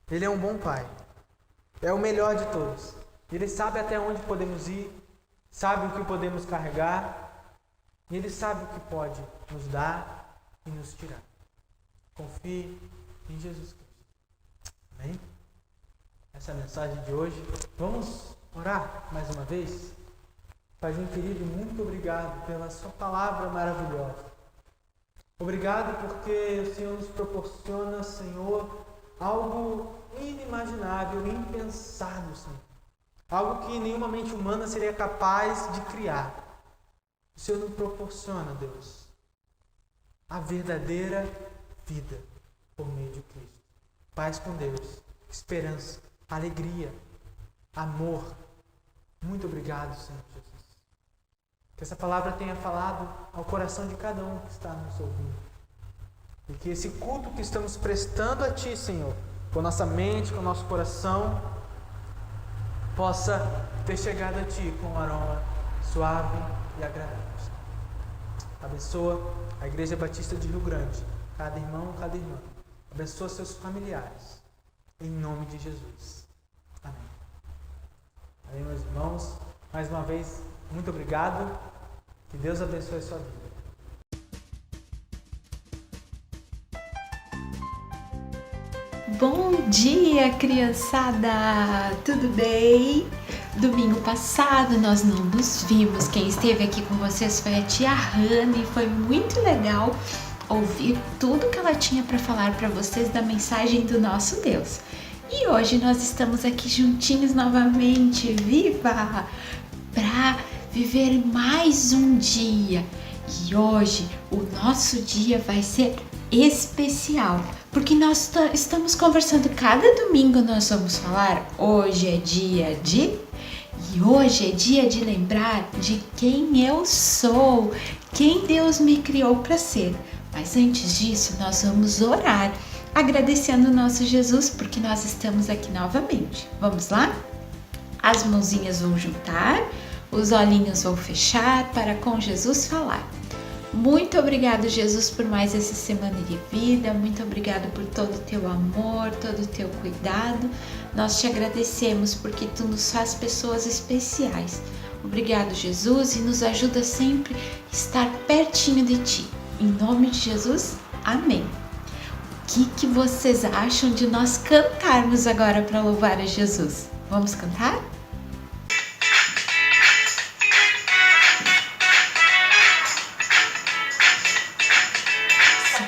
Ele é um bom Pai, é o melhor de todos. Ele sabe até onde podemos ir, sabe o que podemos carregar, e Ele sabe o que pode nos dar e nos tirar. Confie em Jesus Cristo. Amém? Essa é a mensagem de hoje. Vamos orar mais uma vez? Paizinho querido, muito obrigado pela sua palavra maravilhosa. Obrigado porque o Senhor nos proporciona, Senhor, algo inimaginável, impensado, Senhor. Algo que nenhuma mente humana seria capaz de criar. O Senhor nos proporciona, Deus, a verdadeira vida por meio de Cristo. Paz com Deus, esperança, alegria, amor. Muito obrigado, Senhor Jesus. Que essa palavra tenha falado ao coração de cada um que está nos ouvindo. E que esse culto que estamos prestando a Ti, Senhor, com a nossa mente, com o nosso coração, possa ter chegado a Ti com um aroma suave e agradável. Abençoa a Igreja Batista de Rio Grande, cada irmão, cada irmã. Abençoa seus familiares, em nome de Jesus. Amém. Amém, meus irmãos. Mais uma vez, muito obrigado. Que Deus abençoe a sua vida. Bom dia, criançada! Tudo bem? Domingo passado nós não nos vimos. Quem esteve aqui com vocês foi a tia Hannah e foi muito legal ouvir tudo que ela tinha para falar para vocês da mensagem do nosso Deus. E hoje nós estamos aqui juntinhos novamente, viva! Para viver mais um dia. E hoje o nosso dia vai ser especial, porque nós estamos conversando cada domingo, nós vamos falar hoje é dia de... E hoje é dia de lembrar de quem eu sou, quem Deus me criou para ser. Mas antes disso, nós vamos orar, agradecendo o nosso Jesus, porque nós estamos aqui novamente. Vamos lá? As mãozinhas vão juntar, os olhinhos vão fechar para com Jesus falar. Muito obrigado, Jesus, por mais essa semana de vida. Muito obrigado por todo o teu amor, todo o teu cuidado. Nós te agradecemos porque tu nos faz pessoas especiais. Obrigado, Jesus, e nos ajuda sempre a estar pertinho de ti. Em nome de Jesus, amém. O que vocês acham de nós cantarmos agora para louvar a Jesus? Vamos cantar? São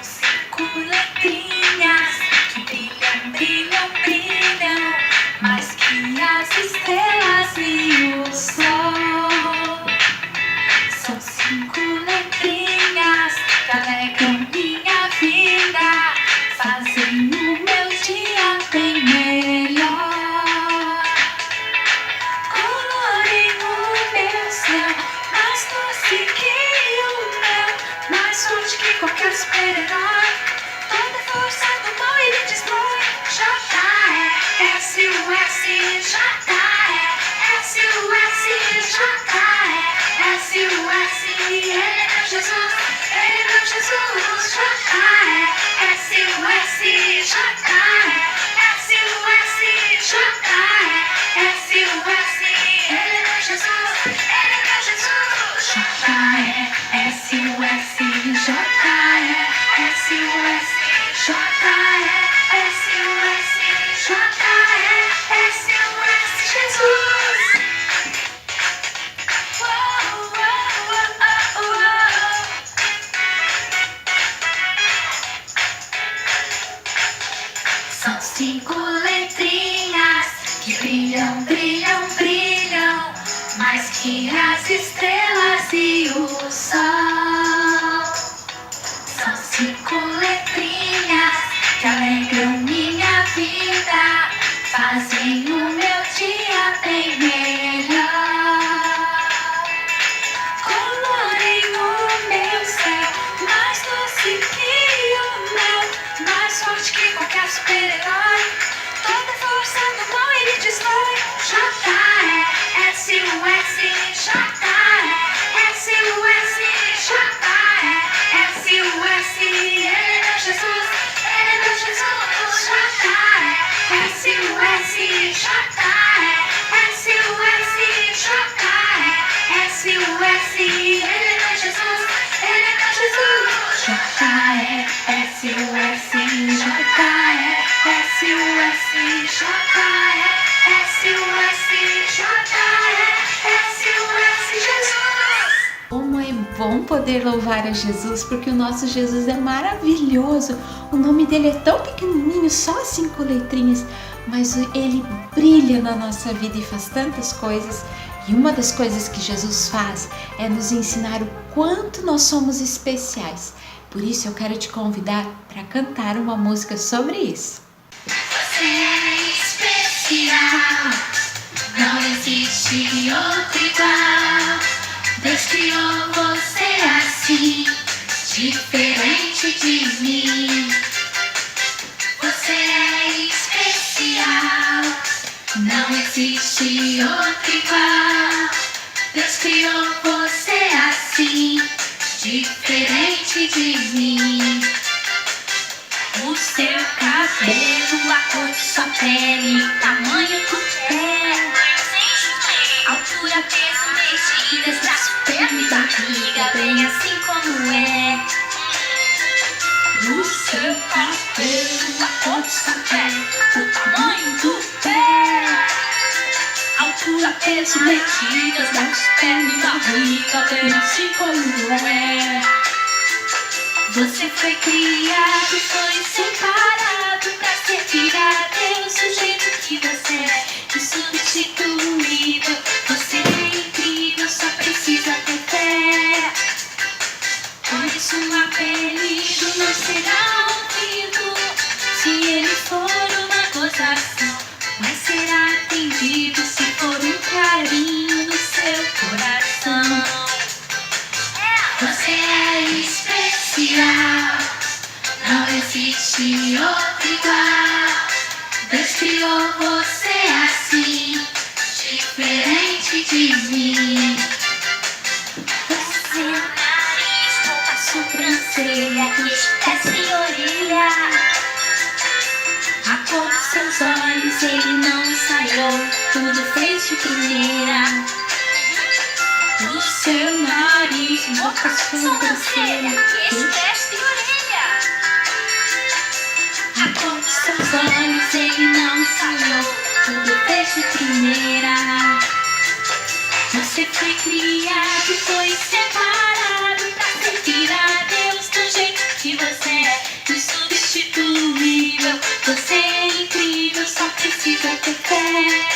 5 letrinhas que brilham, brilham, brilham, mais que as estrelas e o sol. São 5 letrinhas que alegram minha vida, fazem o meu dia bem melhor. Colorem o meu céu, mais doce que o mel, mais forte que qualquer super-herói. Como é bom poder louvar a Jesus, porque o nosso Jesus é maravilhoso. O nome dele é tão pequenininho, só 5 letrinhas, mas ele brilha na nossa vida e faz tantas coisas. E uma das coisas que Jesus faz é nos ensinar o quanto nós somos especiais. Por isso eu quero te convidar para cantar uma música sobre isso. Você é especial, não existe outro igual. Deus criou você assim, diferente de mim. Você é especial, não existe outro igual. Deus criou você assim, diferente de mim. O seu cabelo, a cor de sua pele, tamanho do pé, altura, peso, medidas, braço, perna e barriga, bem assim como é. O seu cabelo, a cor de sua pele, o tamanho do pé, altura, peso, medidas, braço, perna e barriga, bem assim como é. Você foi criado, foi separado pra servir a Deus do jeito que você é, insubstituível. Você é incrível, só precisa ter fé. Por isso um apelido não será ouvido, se ele for uma gozação, mas será atendido se for um carinho no seu coração. Você é especial, não existe outro igual. Deus criou você assim, diferente de mim. Você é o nariz, boca, sobrancelha, queixo, testa e orelha. A cor dos seus olhos ele não ensaiou, tudo fez de primeira. O seu nariz, boca, sobrancelha, queixo, testa e orelha. A cor dos seus olhos ele não ensaiou, tudo fez de primeira. Você foi criado, foi separado pra servir a Deus do jeito que você é, insubstituível. Você é incrível, só precisa ter fé.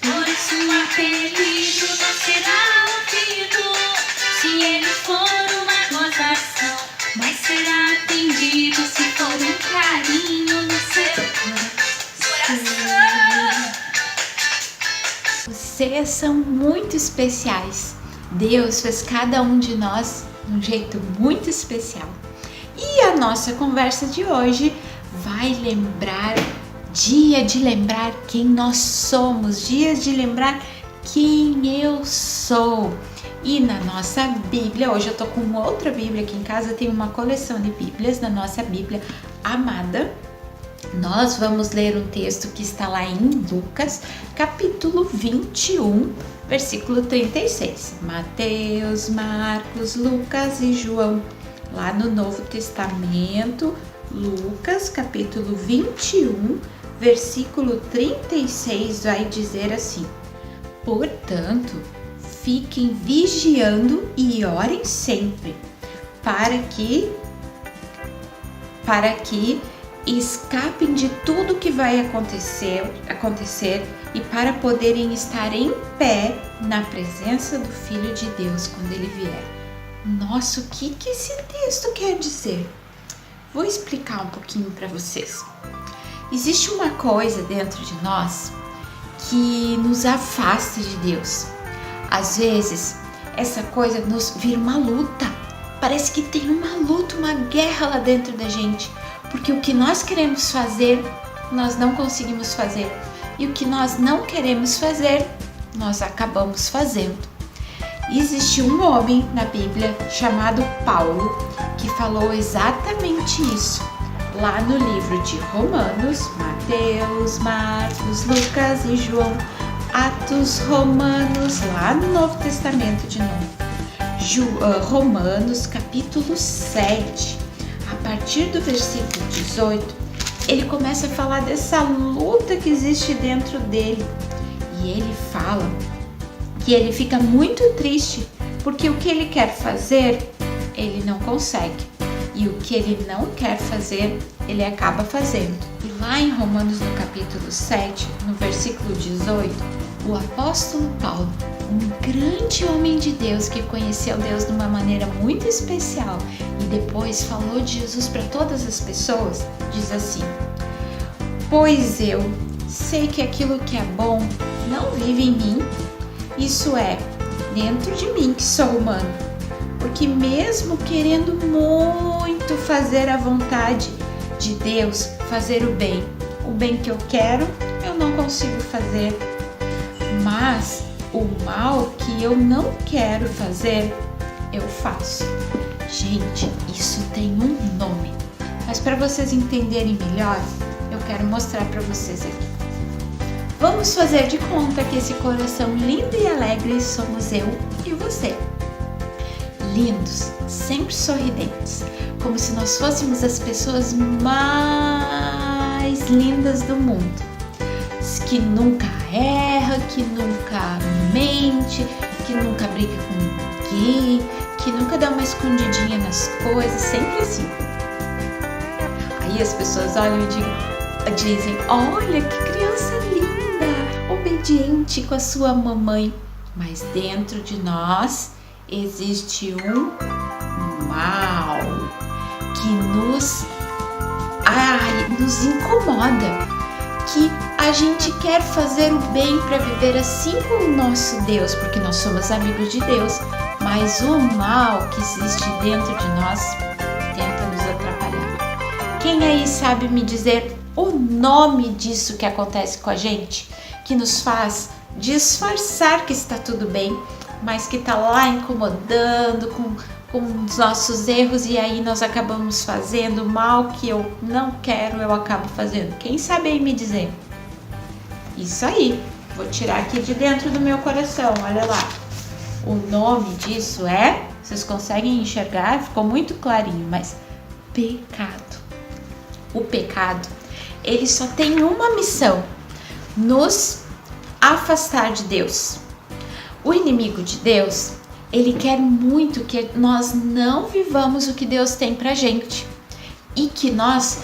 Por isso um apelido não será ouvido, se ele for uma gozação, mas será atendido se for um carinho no seu coração. Vocês são muito especiais. Deus fez cada um de nós de um jeito muito especial. E a nossa conversa de hoje vai lembrar, dia de lembrar quem nós somos, dia de lembrar quem eu sou. E na nossa Bíblia, hoje eu tô com outra Bíblia aqui em casa, tem uma coleção de Bíblias na nossa Bíblia amada. Nós vamos ler um texto que está lá em Lucas, capítulo 21, versículo 36. Mateus, Marcos, Lucas e João. Lá no Novo Testamento, Lucas, capítulo 21, versículo 36, vai dizer assim: portanto, fiquem vigiando e orem sempre, para que escapem de tudo que vai acontecer e para poderem estar em pé na presença do Filho de Deus quando ele vier. Nossa, o que esse texto quer dizer? Vou explicar um pouquinho para vocês. Existe uma coisa dentro de nós que nos afasta de Deus. Às vezes, essa coisa nos vira uma luta. Parece que tem uma luta, uma guerra lá dentro da gente. Porque o que nós queremos fazer, nós não conseguimos fazer. E o que nós não queremos fazer, nós acabamos fazendo. Existe um homem na Bíblia chamado Paulo que falou exatamente isso. Lá no livro de Romanos, Mateus, Marcos, Lucas e João. Atos, Romanos, lá no Novo Testamento de novo. Romanos, capítulo 7. A partir do versículo 18, ele começa a falar dessa luta que existe dentro dele. E ele fala que ele fica muito triste porque o que ele quer fazer, ele não consegue. E o que ele não quer fazer, ele acaba fazendo. E lá em Romanos, no capítulo 7, no versículo 18, o apóstolo Paulo, um grande homem de Deus que conheceu Deus de uma maneira muito especial e depois falou de Jesus para todas as pessoas, diz assim: pois eu sei que aquilo que é bom não vive em mim, isso é, dentro de mim que sou humano, porque mesmo querendo muito fazer a vontade de Deus, fazer o bem que eu quero, eu não consigo fazer. Mas o mal que eu não quero fazer, eu faço. Gente, isso tem um nome. Mas para vocês entenderem melhor, eu quero mostrar para vocês aqui. Vamos fazer de conta que esse coração lindo e alegre somos eu e você. Lindos, sempre sorridentes, como se nós fôssemos as pessoas mais lindas do mundo. Que nunca erra, que nunca mente, que nunca briga com ninguém, que nunca dá uma escondidinha nas coisas, sempre assim. Aí as pessoas olham e dizem: olha que criança linda, obediente com a sua mamãe. Mas dentro de nós existe um mal que nos incomoda, que a gente quer fazer o bem para viver assim com o nosso Deus, porque nós somos amigos de Deus, mas o mal que existe dentro de nós tenta nos atrapalhar. Quem aí sabe me dizer o nome disso que acontece com a gente, que nos faz disfarçar que está tudo bem, mas que está lá incomodando com os nossos erros, e aí nós acabamos fazendo o mal que eu não quero, eu acabo fazendo? Quem sabe aí me dizer? Isso aí, vou tirar aqui de dentro do meu coração, olha lá. O nome disso é, vocês conseguem enxergar? Ficou muito clarinho, mas pecado. O pecado, ele só tem uma missão: nos afastar de Deus. O inimigo de Deus, ele quer muito que nós não vivamos o que Deus tem pra gente e que nós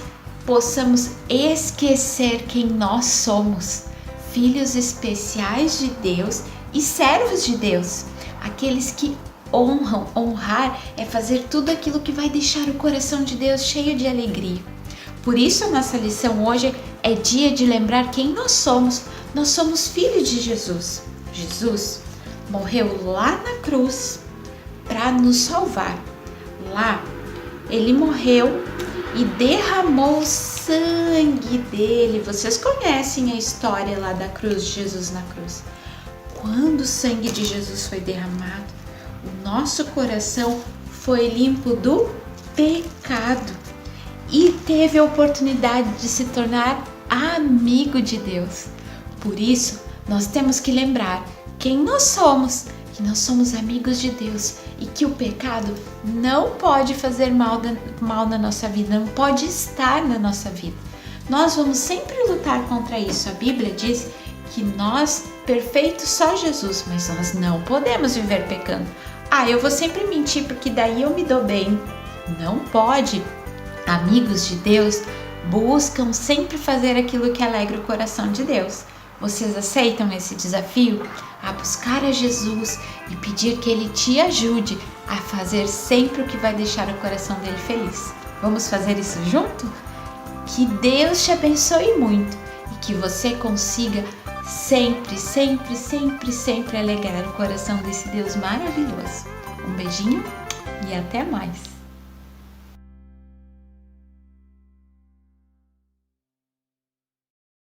possamos esquecer quem nós somos, filhos especiais de Deus e servos de Deus, aqueles que honram. Honrar é fazer tudo aquilo que vai deixar o coração de Deus cheio de alegria. Por isso a nossa lição hoje é dia de lembrar quem nós somos. Nós somos filhos de Jesus. Jesus morreu lá na cruz para nos salvar. Lá ele morreu e derramou o sangue dele. Vocês conhecem a história lá da cruz, de Jesus na cruz. Quando o sangue de Jesus foi derramado, o nosso coração foi limpo do pecado e teve a oportunidade de se tornar amigo de Deus. Por isso, nós temos que lembrar quem nós somos, que nós somos amigos de Deus e que o pecado não pode fazer mal na nossa vida, não pode estar na nossa vida. Nós vamos sempre lutar contra isso. A Bíblia diz que nós, perfeitos só Jesus, mas nós não podemos viver pecando. Eu vou sempre mentir porque daí eu me dou bem. Não pode. Amigos de Deus buscam sempre fazer aquilo que alegra o coração de Deus. Vocês aceitam esse desafio? A buscar a Jesus e pedir que Ele te ajude a fazer sempre o que vai deixar o coração dele feliz. Vamos fazer isso junto? Que Deus te abençoe muito e que você consiga sempre, sempre, sempre, sempre alegrar o coração desse Deus maravilhoso. Um beijinho e até mais!